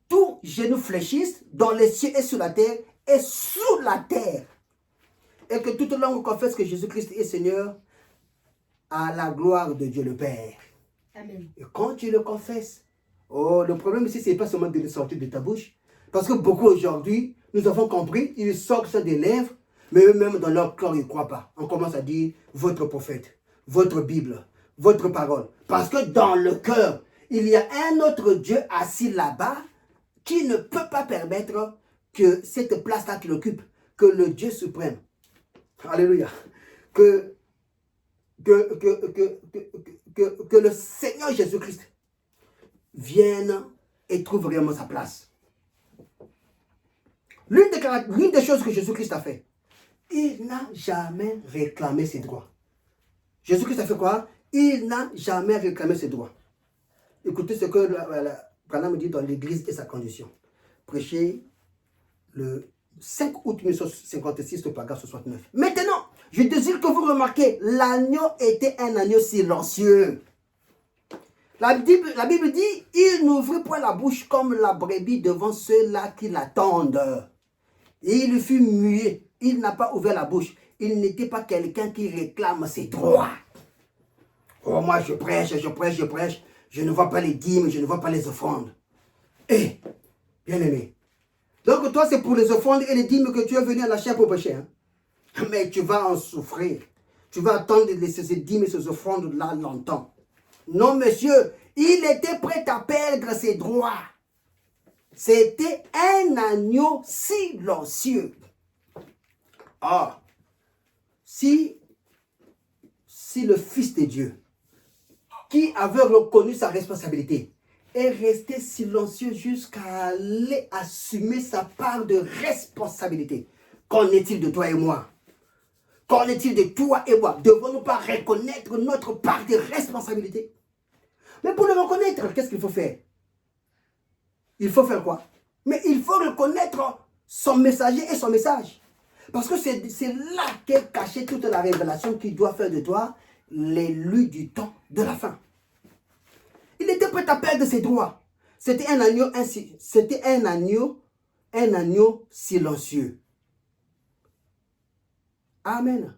tout genou fléchisse dans les cieux et sur la terre et sous la terre. Et que toute langue confesse que Jésus-Christ est Seigneur à la gloire de Dieu le Père. Amen. Et quand tu le confesses, le problème ici, ce n'est pas seulement de le sortir de ta bouche. Parce que beaucoup aujourd'hui, nous avons compris, ils sortent ça des lèvres, mais eux-mêmes dans leur cœur, ils ne croient pas. On commence à dire votre prophète, votre Bible, votre parole. Parce que dans le cœur, il y a un autre Dieu assis là-bas qui ne peut pas permettre que cette place-là qu'il occupe, que le Dieu suprême, alléluia, que le Seigneur Jésus-Christ vienne et trouve vraiment sa place. L'une des choses que Jésus-Christ a fait, il n'a jamais réclamé ses droits. Jésus-Christ a fait quoi? Il n'a jamais réclamé ses droits. Écoutez ce que Branham dit dans l'Église et sa condition. Prêché le 5 août 1956 au paragraphe 69. Maintenant, je désire que vous remarquez, l'agneau était un agneau silencieux. La Bible dit, il n'ouvrit point la bouche comme la brebis devant ceux-là qui l'attendent. Et il fut muet. Il n'a pas ouvert la bouche. Il n'était pas quelqu'un qui réclame ses droits. Oh, moi je prêche. Je ne vois pas les dîmes, je ne vois pas les offrandes. Eh, bien aimé. Donc toi, c'est pour les offrandes et les dîmes que tu es venu à la chair pour pécher. Hein? Mais tu vas en souffrir. Tu vas attendre ces dîmes et ces offrandes-là longtemps. Non, monsieur, il était prêt à perdre ses droits. C'était un agneau silencieux. Ah, si le Fils de Dieu, qui avait reconnu sa responsabilité, est resté silencieux jusqu'à aller assumer sa part de responsabilité, qu'en est-il de toi et moi? Qu'en est-il de toi et moi? Devons-nous pas reconnaître notre part de responsabilité? Mais pour le reconnaître, qu'est-ce qu'il faut faire? Il faut faire quoi? Mais il faut reconnaître son messager et son message. Parce que c'est là qu'est cachée toute la révélation qui doit faire de toi l'élu du temps de la fin. Il était prêt à perdre ses droits. C'était un agneau silencieux. Amen.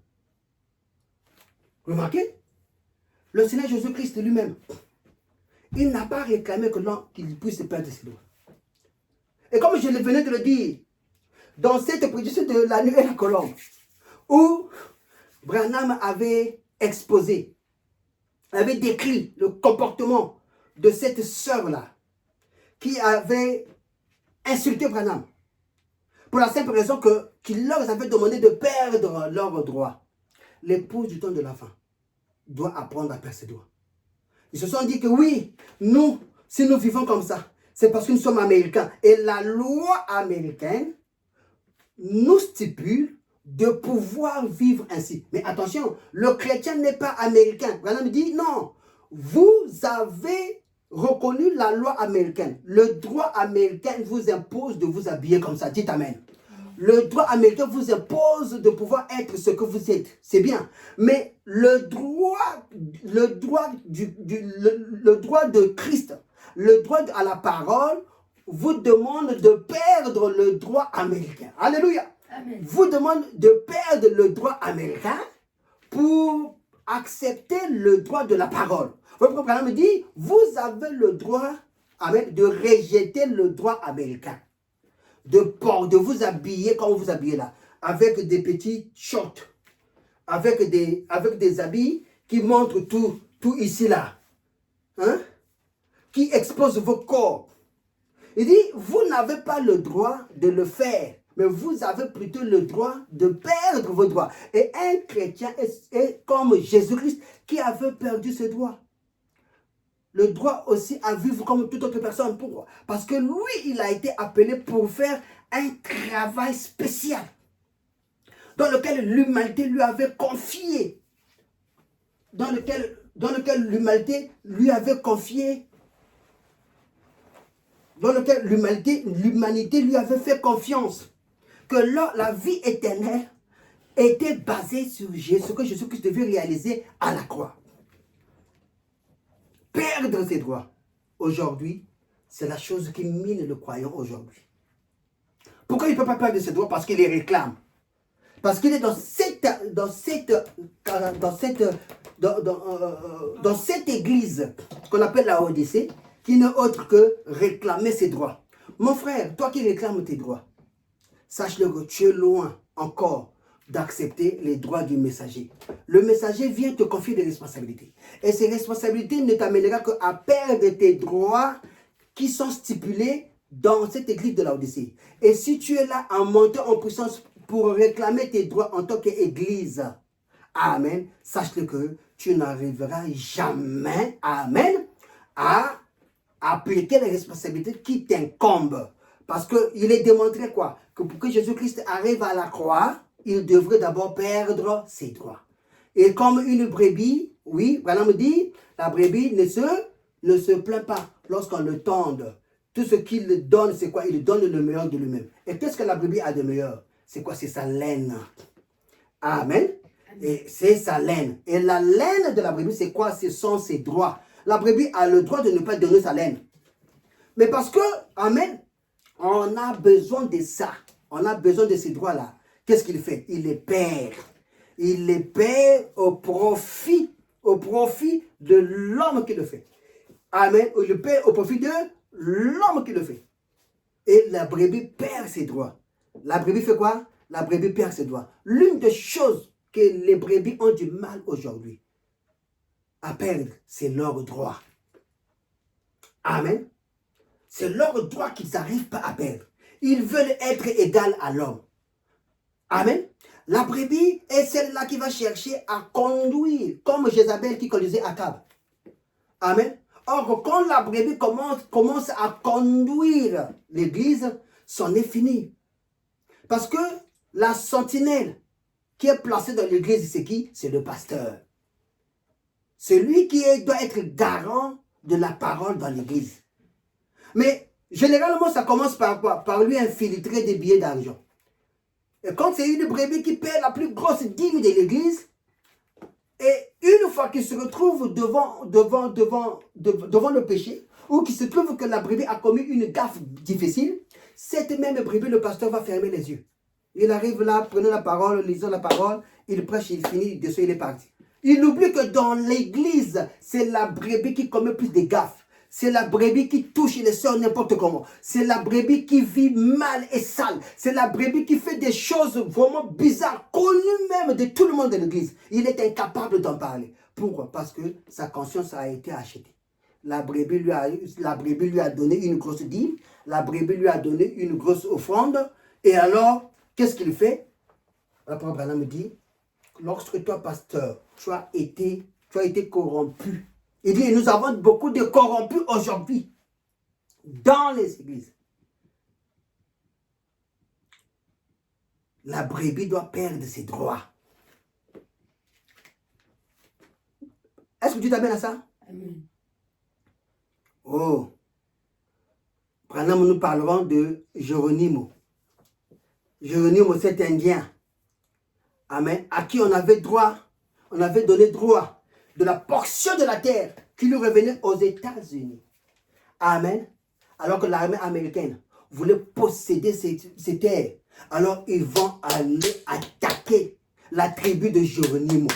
Remarquez, le Seigneur Jésus-Christ lui-même, il n'a pas réclamé qu'il puisse perdre ses droits. Et comme je venais de le dire, dans cette prédication de la nuit et la colombe, où Branham avait exposé, avait décrit le comportement de cette sœur-là, qui avait insulté Branham, pour la simple raison qu'il leur avait demandé de perdre leurs droits. L'épouse du temps de la fin doit apprendre à perdre ses droits. Ils se sont dit que oui, nous, si nous vivons comme ça, c'est parce que nous sommes américains. Et la loi américaine nous stipule de pouvoir vivre ainsi. Mais attention, le chrétien n'est pas américain. Branham dit non, vous avez reconnu la loi américaine. Le droit américain vous impose de vous habiller comme ça. Dites amen. Le droit américain vous impose de pouvoir être ce que vous êtes. C'est bien. Mais le droit de Christ, le droit à la parole, vous demande de perdre le droit américain. Alléluia. Amen. Vous demande de perdre le droit américain pour accepter le droit de la parole. Votre programme me dit, vous avez le droit, amen, de rejeter le droit américain. De vous habiller comme vous habillez là, avec des petits shorts, avec des habits qui montrent tout ici là, hein, qui exposent vos corps. Il dit, vous n'avez pas le droit de le faire, mais vous avez plutôt le droit de perdre vos droits. Et un chrétien est comme Jésus-Christ qui avait perdu ses droits. Le droit aussi à vivre comme toute autre personne. Pourquoi? Parce que lui, il a été appelé pour faire un travail spécial dans lequel l'humanité lui avait confié. Dans lequel l'humanité lui avait confié. Dans lequel l'humanité lui avait fait confiance. Que la vie éternelle était basée sur ce que Jésus-Christ devait réaliser à la croix. Perdre ses droits. Aujourd'hui, c'est la chose qui mine le croyant aujourd'hui. Pourquoi il ne peut pas perdre ses droits? Parce qu'il les réclame. Parce qu'il est dans cette église qu'on appelle la Odyssée, qui n'est autre que réclamer ses droits. Mon frère, toi qui réclames tes droits, sache-le que tu es loin encore d'accepter les droits du messager. Le messager vient te confier des responsabilités. Et ces responsabilités ne t'amèneront qu'à perdre tes droits qui sont stipulés dans cette église de la Odyssée. Et si tu es là en montant en puissance pour réclamer tes droits en tant qu'église, amen, sache-le que tu n'arriveras jamais, amen, à appliquer les responsabilités qui t'incombent. Parce qu'il est démontré quoi? Que pour que Jésus-Christ arrive à la croix, il devrait d'abord perdre ses droits. Et comme une brebis, oui, voilà me dit, la brebis ne se plaint pas lorsqu'on le tende. Tout ce qu'il donne, c'est quoi? Il donne le meilleur de lui-même. Et qu'est-ce que la brebis a de meilleur? C'est quoi? C'est sa laine. Amen. Et c'est sa laine. Et la laine de la brebis, c'est quoi? Ce sont ses droits. La brebis a le droit de ne pas donner sa laine. Mais parce que, amen, on a besoin de ça. On a besoin de ces droits-là. Qu'est-ce qu'il fait? Il les perd. Il les perd au profit de l'homme qui le fait. Amen. Il le perd au profit de l'homme qui le fait. Et la brebis perd ses droits. La brebis fait quoi? La brebis perd ses droits. L'une des choses que les brebis ont du mal aujourd'hui à perdre, c'est leurs droits. Amen. C'est leurs droits qu'ils n'arrivent pas à perdre. Ils veulent être égaux à l'homme. Amen. La brebis est celle-là qui va chercher à conduire, comme Jézabel qui conduisait Akab. Amen. Or, quand la brebis commence à conduire l'église, c'en est fini. Parce que la sentinelle qui est placé dans l'église, c'est qui? C'est le pasteur. C'est lui qui doit être garant de la parole dans l'église. Mais généralement, ça commence par quoi? Par lui infiltrer des billets d'argent. Et quand c'est une brebis qui paie la plus grosse dîme de l'église, et une fois qu'il se retrouve devant le péché, ou qu'il se trouve que la brebis a commis une gaffe difficile, cette même brebis, le pasteur va fermer les yeux. Il arrive là, prenant la parole, lisant la parole, il prêche, il finit, il descend, il est parti. Il oublie que dans l'église, c'est la brebis qui commet plus de gaffes. C'est la brebis qui touche les sœurs n'importe comment. C'est la brebis qui vit mal et sale. C'est la brebis qui fait des choses vraiment bizarres, connues même de tout le monde de l'église. Il est incapable d'en parler. Pourquoi? Parce que sa conscience a été achetée. La brebis lui a donné une grosse dîme. La brebis lui a donné une grosse offrande. Et alors, qu'est-ce qu'il fait? L'apôtre Branham me dit, lorsque toi, pasteur, tu as été corrompu. Il dit, nous avons beaucoup de corrompus aujourd'hui dans les églises. La brebis doit perdre ses droits. Est-ce que tu t'amènes à ça? Amen. Oh. Maintenant, nous parlerons de Geronimo. Geronimo, cet Indien. Amen. À qui on avait donné droit de la portion de la terre qui lui revenait aux États-Unis. Amen. Alors que l'armée américaine voulait posséder ces terres. Alors ils vont aller attaquer la tribu de Geronimo.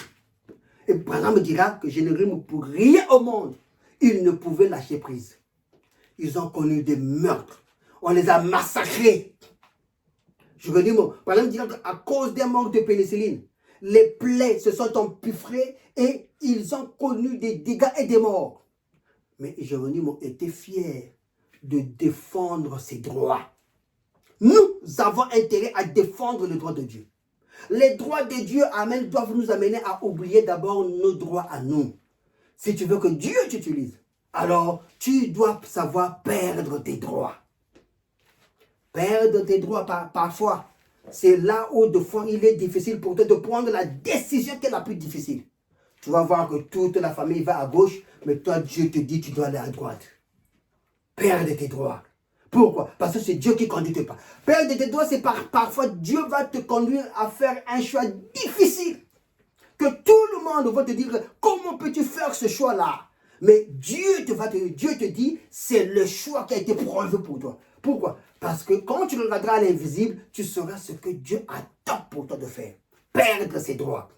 Et Branham me dira que Geronimo, pour rien au monde, il ne pouvait lâcher prise. Ils ont connu des meurtres. On les a massacrés. Geronimo, Branham me dira qu'à cause des manques de pénicilline, les plaies se sont empiffrées et ils ont connu des dégâts et des morts. Mais Geronimo était fier de défendre ses droits. Nous avons intérêt à défendre le droit de Dieu. Les droits de Dieu, amen, doivent nous amener à oublier d'abord nos droits à nous. Si tu veux que Dieu t'utilise, alors tu dois savoir perdre tes droits. Perdre tes droits parfois. C'est là où, de fond, il est difficile pour toi de prendre la décision qui est la plus difficile. Tu vas voir que toute la famille va à gauche, mais toi, Dieu te dit tu dois aller à droite. Perdre tes droits. Pourquoi? Parce que c'est Dieu qui conduit tes pas. Perdre tes droits, c'est parfois Dieu va te conduire à faire un choix difficile. Que tout le monde va te dire, comment peux-tu faire ce choix-là? Mais Dieu te dit, c'est le choix qui a été prévu pour toi. Pourquoi? Parce que quand tu regarderas à l'invisible, tu sauras ce que Dieu attend pour toi de faire. Perdre ses droits.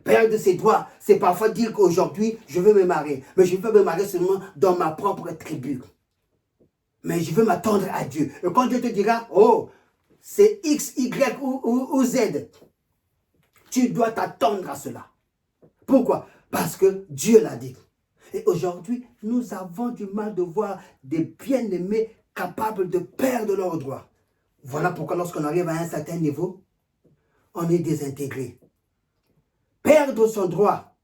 Perdre ses droits, c'est parfois dire qu'aujourd'hui, je veux me marier. Mais je veux me marier seulement dans ma propre tribu. Mais je veux m'attendre à Dieu. Et quand Dieu te dira, oh, c'est X, Y ou Z, tu dois t'attendre à cela. Pourquoi? Parce que Dieu l'a dit. Et aujourd'hui, nous avons du mal de voir des bien-aimés capables de perdre leurs droits. Voilà pourquoi lorsqu'on arrive à un certain niveau, on est désintégré. Perdre son droit,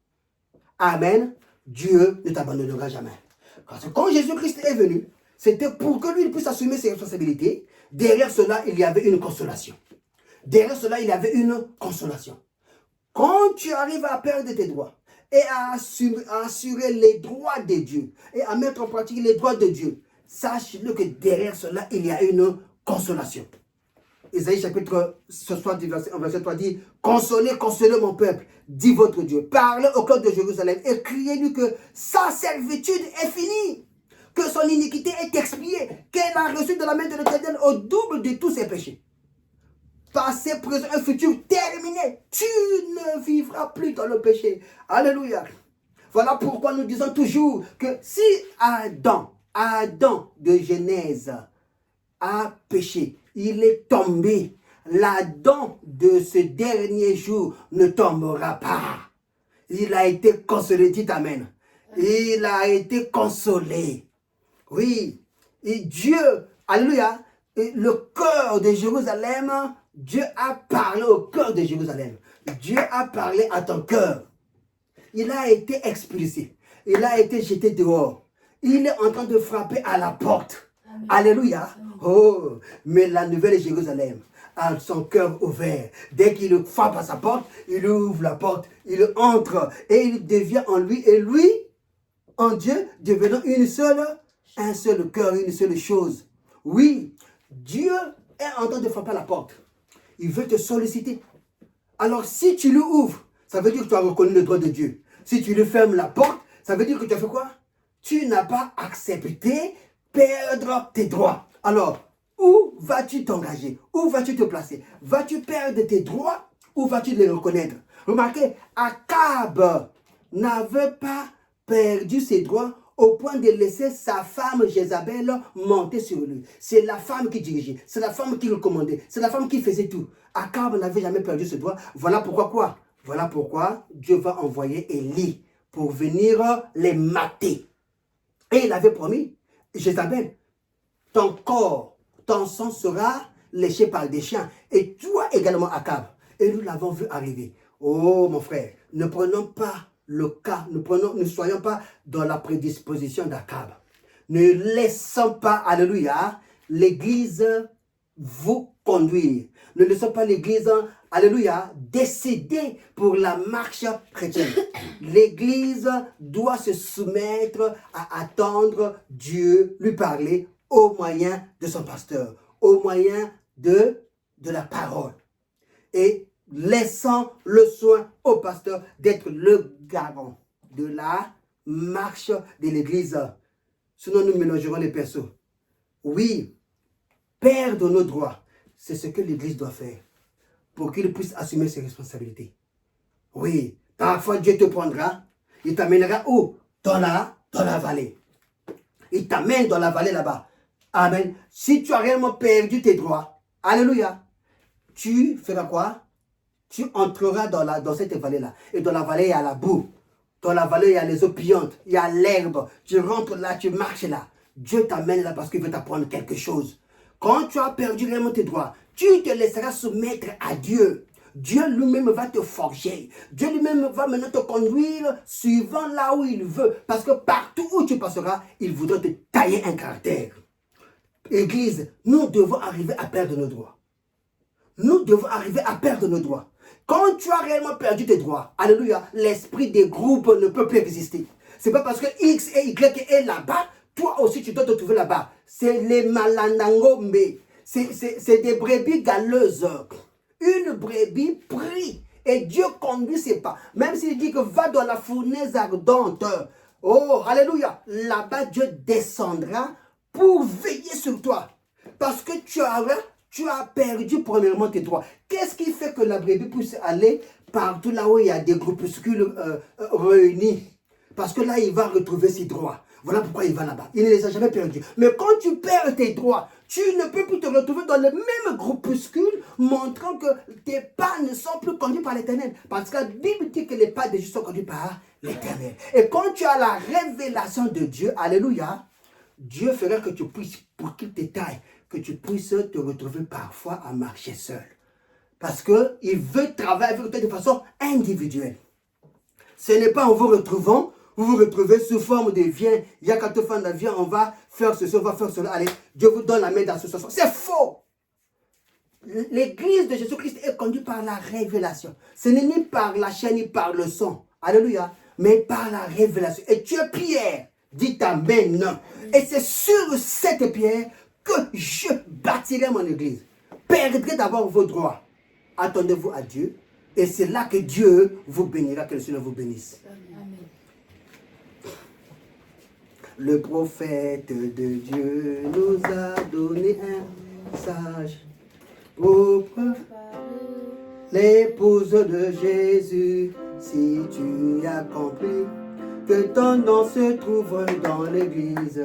amen, Dieu ne t'abandonnera jamais. Parce que quand Jésus-Christ est venu, c'était pour que lui puisse assumer ses responsabilités. Derrière cela, il y avait une consolation. Derrière cela, il y avait une consolation. Quand tu arrives à perdre tes droits et à assurer les droits de Dieu et à mettre en pratique les droits de Dieu, sache-le que derrière cela, il y a une consolation. Isaïe chapitre 60, verset 3 dit, « Consolez, consolez mon peuple, dit votre Dieu. Parlez au cœur de Jérusalem et criez-lui que sa servitude est finie, que son iniquité est expiée, qu'elle a reçu de la main de l'Éternel au double de tous ses péchés. Passé, présent et futur, terminé. Tu ne vivras plus dans le péché. » Alléluia. Voilà pourquoi nous disons toujours que si Adam de Genèse a péché, il est tombé. L'Adam de ce dernier jour ne tombera pas. Il a été consolé, dit Amen. Il a été consolé. Oui. Et Dieu, alléluia, le cœur de Jérusalem, Dieu a parlé au cœur de Jérusalem. Dieu a parlé à ton cœur. Il a été expulsé. Il a été jeté dehors. Il est en train de frapper à la porte. Amen. Alléluia. Amen. Oh, mais la nouvelle Jérusalem, a son cœur ouvert. Dès qu'il frappe à sa porte, il ouvre la porte, il entre et il devient en lui et lui, en Dieu, devenant un seul cœur, une seule chose. Oui, Dieu est en train de frapper à la porte. Il veut te solliciter. Alors si tu lui ouvres, ça veut dire que tu as reconnu le droit de Dieu. Si tu lui fermes la porte, ça veut dire que tu as fait quoi? Tu n'as pas accepté perdre tes droits. Alors, où vas-tu t'engager? Où vas-tu te placer? Vas-tu perdre tes droits ou vas-tu les reconnaître? Remarquez, Akab n'avait pas perdu ses droits au point de laisser sa femme Jézabel monter sur lui. C'est la femme qui dirigeait, c'est la femme qui le commandait, c'est la femme qui faisait tout. Akab n'avait jamais perdu ses droits. Voilà pourquoi quoi? Voilà pourquoi Dieu va envoyer Élie pour venir les mater. Et il avait promis, Jézabel, ton corps, ton sang sera léché par des chiens. Et toi également, Akab. Et nous l'avons vu arriver. Oh mon frère, ne prenons pas le cas, ne soyons pas dans la prédisposition d'Akab. Ne laissons pas, alléluia, l'église vous conduire. Ne laissons pas l'église, alléluia, décider pour la marche chrétienne. L'église doit se soumettre à attendre Dieu lui parler au moyen de son pasteur, au moyen de la parole. Et laissant le soin au pasteur d'être le garant de la marche de l'église. Sinon, nous mélangerons les persos. Oui, perdre nos droits, c'est ce que l'église doit faire pour qu'il puisse assumer ses responsabilités. Oui, parfois Dieu te prendra, il t'amènera où? Dans la vallée. Il t'amène dans la vallée là-bas. Amen. Si tu as réellement perdu tes droits, alléluia, tu feras quoi? Tu entreras dans cette vallée-là. Et dans la vallée, il y a la boue. Dans la vallée, il y a les eaux pillantes. Il y a l'herbe. Tu rentres là, tu marches là. Dieu t'amène là parce qu'il veut t'apprendre quelque chose. Quand tu as perdu réellement tes droits, tu te laisseras soumettre à Dieu. Dieu lui-même va te forger. Dieu lui-même va maintenant te conduire suivant là où il veut. Parce que partout où tu passeras, il voudra te tailler un caractère. Église, nous devons arriver à perdre nos droits. Nous devons arriver à perdre nos droits. Quand tu as réellement perdu tes droits, alléluia, l'esprit des groupes ne peut plus exister. C'est pas parce que X et Y est là-bas, toi aussi tu dois te trouver là-bas. C'est les malanangombe. C'est des brebis galeuses. Une brebis prie. Et Dieu conduit ses pas. Même s'il dit que va dans la fournaise ardente. Oh, alléluia. Là-bas, Dieu descendra pour veiller sur toi. Parce que tu as perdu premièrement tes droits. Qu'est-ce qui fait que la brebis puisse aller partout là où il y a des groupuscules réunis? Parce que là, il va retrouver ses droits. Voilà pourquoi il va là-bas. Il ne les a jamais perdus. Mais quand tu perds tes droits, tu ne peux plus te retrouver dans le même groupuscule, montrant que tes pas ne sont plus conduits par l'Éternel. Parce que la Bible dit que les pas des justes sont conduits par l'Éternel. Et quand tu as la révélation de Dieu, alléluia, Dieu fera que tu puisses, pour qu'il te taille, que tu puisses te retrouver parfois à marcher seul. Parce qu'il veut travailler avec toi de façon individuelle. Ce n'est pas en vous retrouvant, vous vous retrouvez sous forme de viens, il y a 4 fois de viens, on va faire ceci, on va faire cela. Allez, Dieu vous donne la main d'association. C'est faux! L'église de Jésus-Christ est conduite par la révélation. Ce n'est ni par la chair ni par le son. Alléluia. Mais par la révélation. Et tu es Pierre. Dites amen. Et c'est sur cette pierre que je bâtirai mon église. Perdrez d'abord vos droits. Attendez-vous à Dieu. Et c'est là que Dieu vous bénira, que le Seigneur vous bénisse. Amen. Le prophète de Dieu nous a donné un sage pour l'épouse de Jésus. Si tu as compris que ton nom se trouve dans l'église,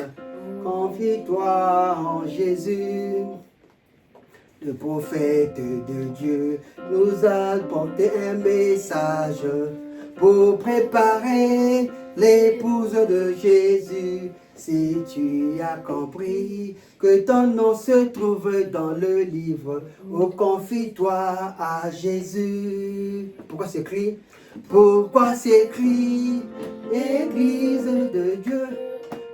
confie-toi en Jésus. Le prophète de Dieu nous a porté un message pour préparer l'épouse de Jésus. Si tu as compris que ton nom se trouve dans le livre, oh, confie-toi à Jésus. Pourquoi c'est écrit? Pourquoi c'est écrit, Église de Dieu,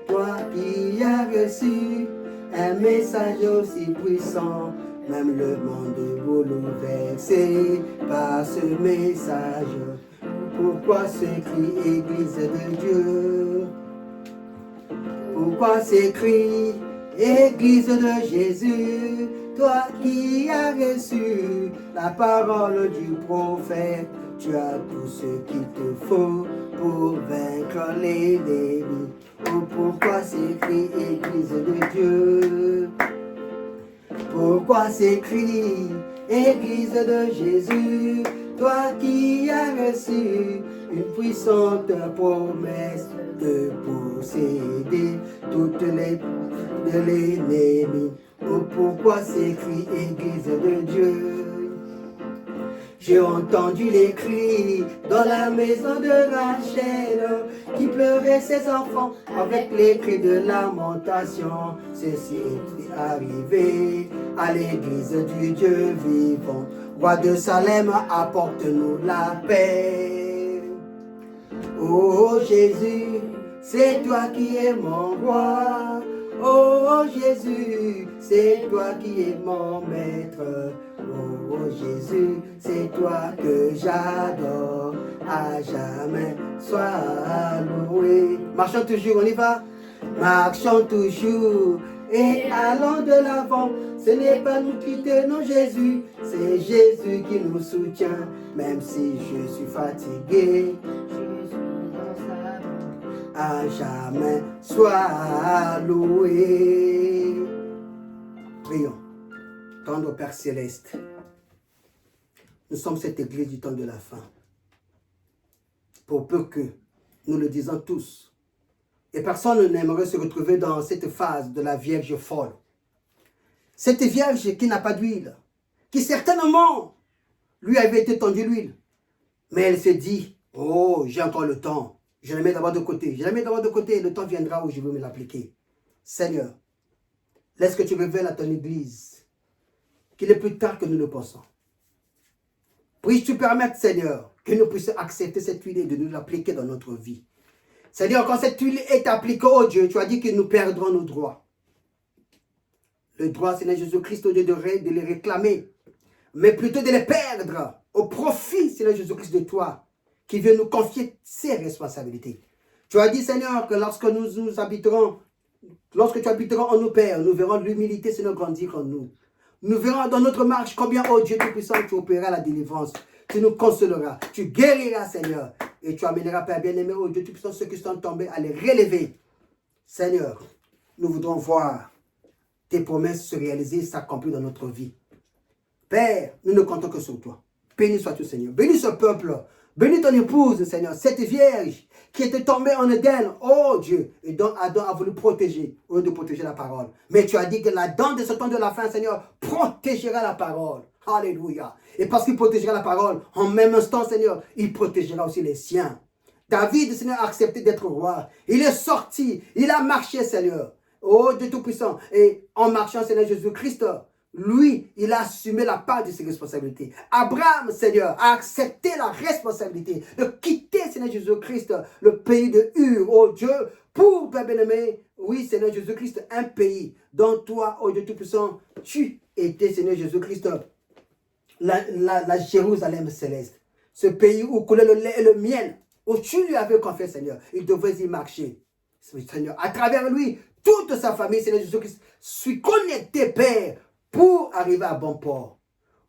toi qui as reçu un message aussi puissant même le monde bouleversé par ce message. Pourquoi s'écrit Église de Dieu? Pourquoi s'écrit Église de Jésus? Toi qui as reçu la parole du prophète, tu as tout ce qu'il te faut pour vaincre l'ennemi. Oh, pourquoi s'écrit Église de Dieu? Pourquoi s'écrit Église de Jésus? Toi qui as reçu une puissante promesse de posséder toutes les de l'ennemi. Oh, pourquoi s'écrit Église de Dieu? J'ai entendu les cris dans la maison de Rachel qui pleurait ses enfants avec les cris de lamentation. Ceci est arrivé à l'église du Dieu vivant. Roi de Salem, apporte-nous la paix. Oh Jésus, c'est toi qui es mon roi. Oh Jésus, c'est toi qui es mon maître. Oh Jésus, c'est toi que j'adore. À jamais, sois loué. Marchons toujours, on y va. Marchons toujours et allons de l'avant. Ce n'est pas nous qui tenons Jésus, c'est Jésus qui nous soutient. Même si je suis fatigué, à jamais sois loué. Prions. Tendre Père Céleste, nous sommes cette église du temps de la fin. Pour peu que nous le disons tous, et personne n'aimerait se retrouver dans cette phase de la Vierge folle. Cette Vierge qui n'a pas d'huile, qui certainement lui avait été tendue l'huile. Mais elle s'est dit, oh, j'ai encore le temps. Je la mets d'abord de côté. Je la mets d'abord de côté. Le temps viendra où je vais me l'appliquer. Seigneur, laisse que tu révèles à ton église qu'il est plus tard que nous le pensons. Puis-tu permettre, Seigneur, que nous puissions accepter cette huile et de nous l'appliquer dans notre vie. Seigneur, quand cette huile est appliquée, oh Dieu, tu as dit que nous perdrons nos droits. Le droit, Seigneur Jésus-Christ, au lieu de les réclamer, mais plutôt de les perdre au profit, Seigneur Jésus-Christ, de toi, qui viens nous confier ses responsabilités. Tu as dit, Seigneur, que lorsque nous habiterons, lorsque tu habiteras en nous, Père, nous verrons l'humilité, Seigneur, grandir en nous. Nous verrons dans notre marche combien, oh Dieu Tout-Puissant, tu opéreras la délivrance. Tu nous consoleras, tu guériras, Seigneur. Et tu amèneras, Père bien-aimé, oh Dieu Tout-Puissant, ceux qui sont tombés à les relever. Seigneur, nous voudrons voir tes promesses se réaliser, s'accomplir dans notre vie. Père, nous ne comptons que sur toi. Béni sois-tu, Seigneur. Bénis ce peuple. Bénis ton épouse, Seigneur. Cette vierge qui était tombée en Éden, oh Dieu, et dont Adam a voulu protéger, au lieu de protéger la parole. Mais tu as dit que la dent de ce temps de la fin, Seigneur, protégera la parole. Alléluia. Et parce qu'il protégera la parole, en même instant, Seigneur, il protégera aussi les siens. David, Seigneur, a accepté d'être roi. Il est sorti, il a marché, Seigneur. Oh Dieu Tout-Puissant. Et en marchant, Seigneur Jésus-Christ, lui, il a assumé la part de ses responsabilités. Abraham, Seigneur, a accepté la responsabilité de quitter, Seigneur Jésus-Christ, le pays de Ur, oh Dieu, pour, Père bien-aimé, oui, Seigneur Jésus-Christ, un pays dont toi, oh Dieu Tout-Puissant, tu étais, Seigneur Jésus-Christ, la Jérusalem céleste. Ce pays où coulait le lait et le miel, où tu lui avais confié, Seigneur, il devait y marcher. Seigneur, à travers lui, toute sa famille, Seigneur Jésus-Christ, suis connecté, Père, pour arriver à bon port.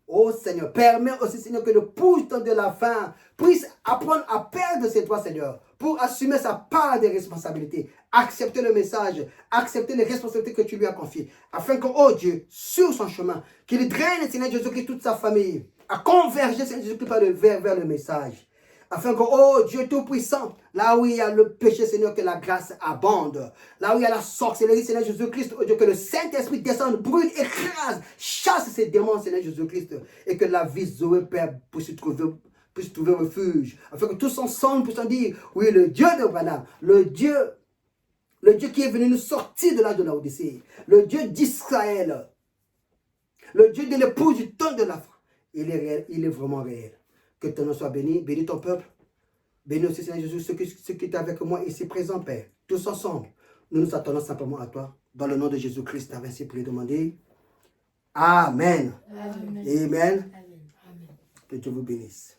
Oh Seigneur, permets aussi, Seigneur, que le pouce de la fin puisse apprendre à perdre ses droits, Seigneur, pour assumer sa part des responsabilités, accepter le message, accepter les responsabilités que tu lui as confiées, afin que, oh Dieu, sur son chemin, qu'il draine, Seigneur Jésus-Christ, toute sa famille, à converger, Seigneur Jésus-Christ, vers le message. Afin que, oh Dieu Tout-Puissant, là où il y a le péché, Seigneur, que la grâce abonde. Là où il y a la sorcellerie, Seigneur Jésus-Christ, oh Dieu, que le Saint-Esprit descende, brûle, écrase, chasse ces démons, Seigneur Jésus-Christ. Et que la vie Zoé, Père, puisse trouver refuge. Afin que tous ensemble puissent dire, oui, le Dieu de Branham, le Dieu qui est venu nous sortir de l'âge de la Odyssée, le Dieu d'Israël, le Dieu de l'épouse du temps de la fin, il est réel, il est vraiment réel. Que ton nom soit béni, bénis ton peuple. Bénis aussi, Seigneur Jésus, ceux qui étaient avec moi ici présents, Père. Tous ensemble, nous nous attendons simplement à toi. Dans le nom de Jésus-Christ, tu as ainsi prié, demander. Amen. Amen. Amen. Amen. Que Dieu vous bénisse.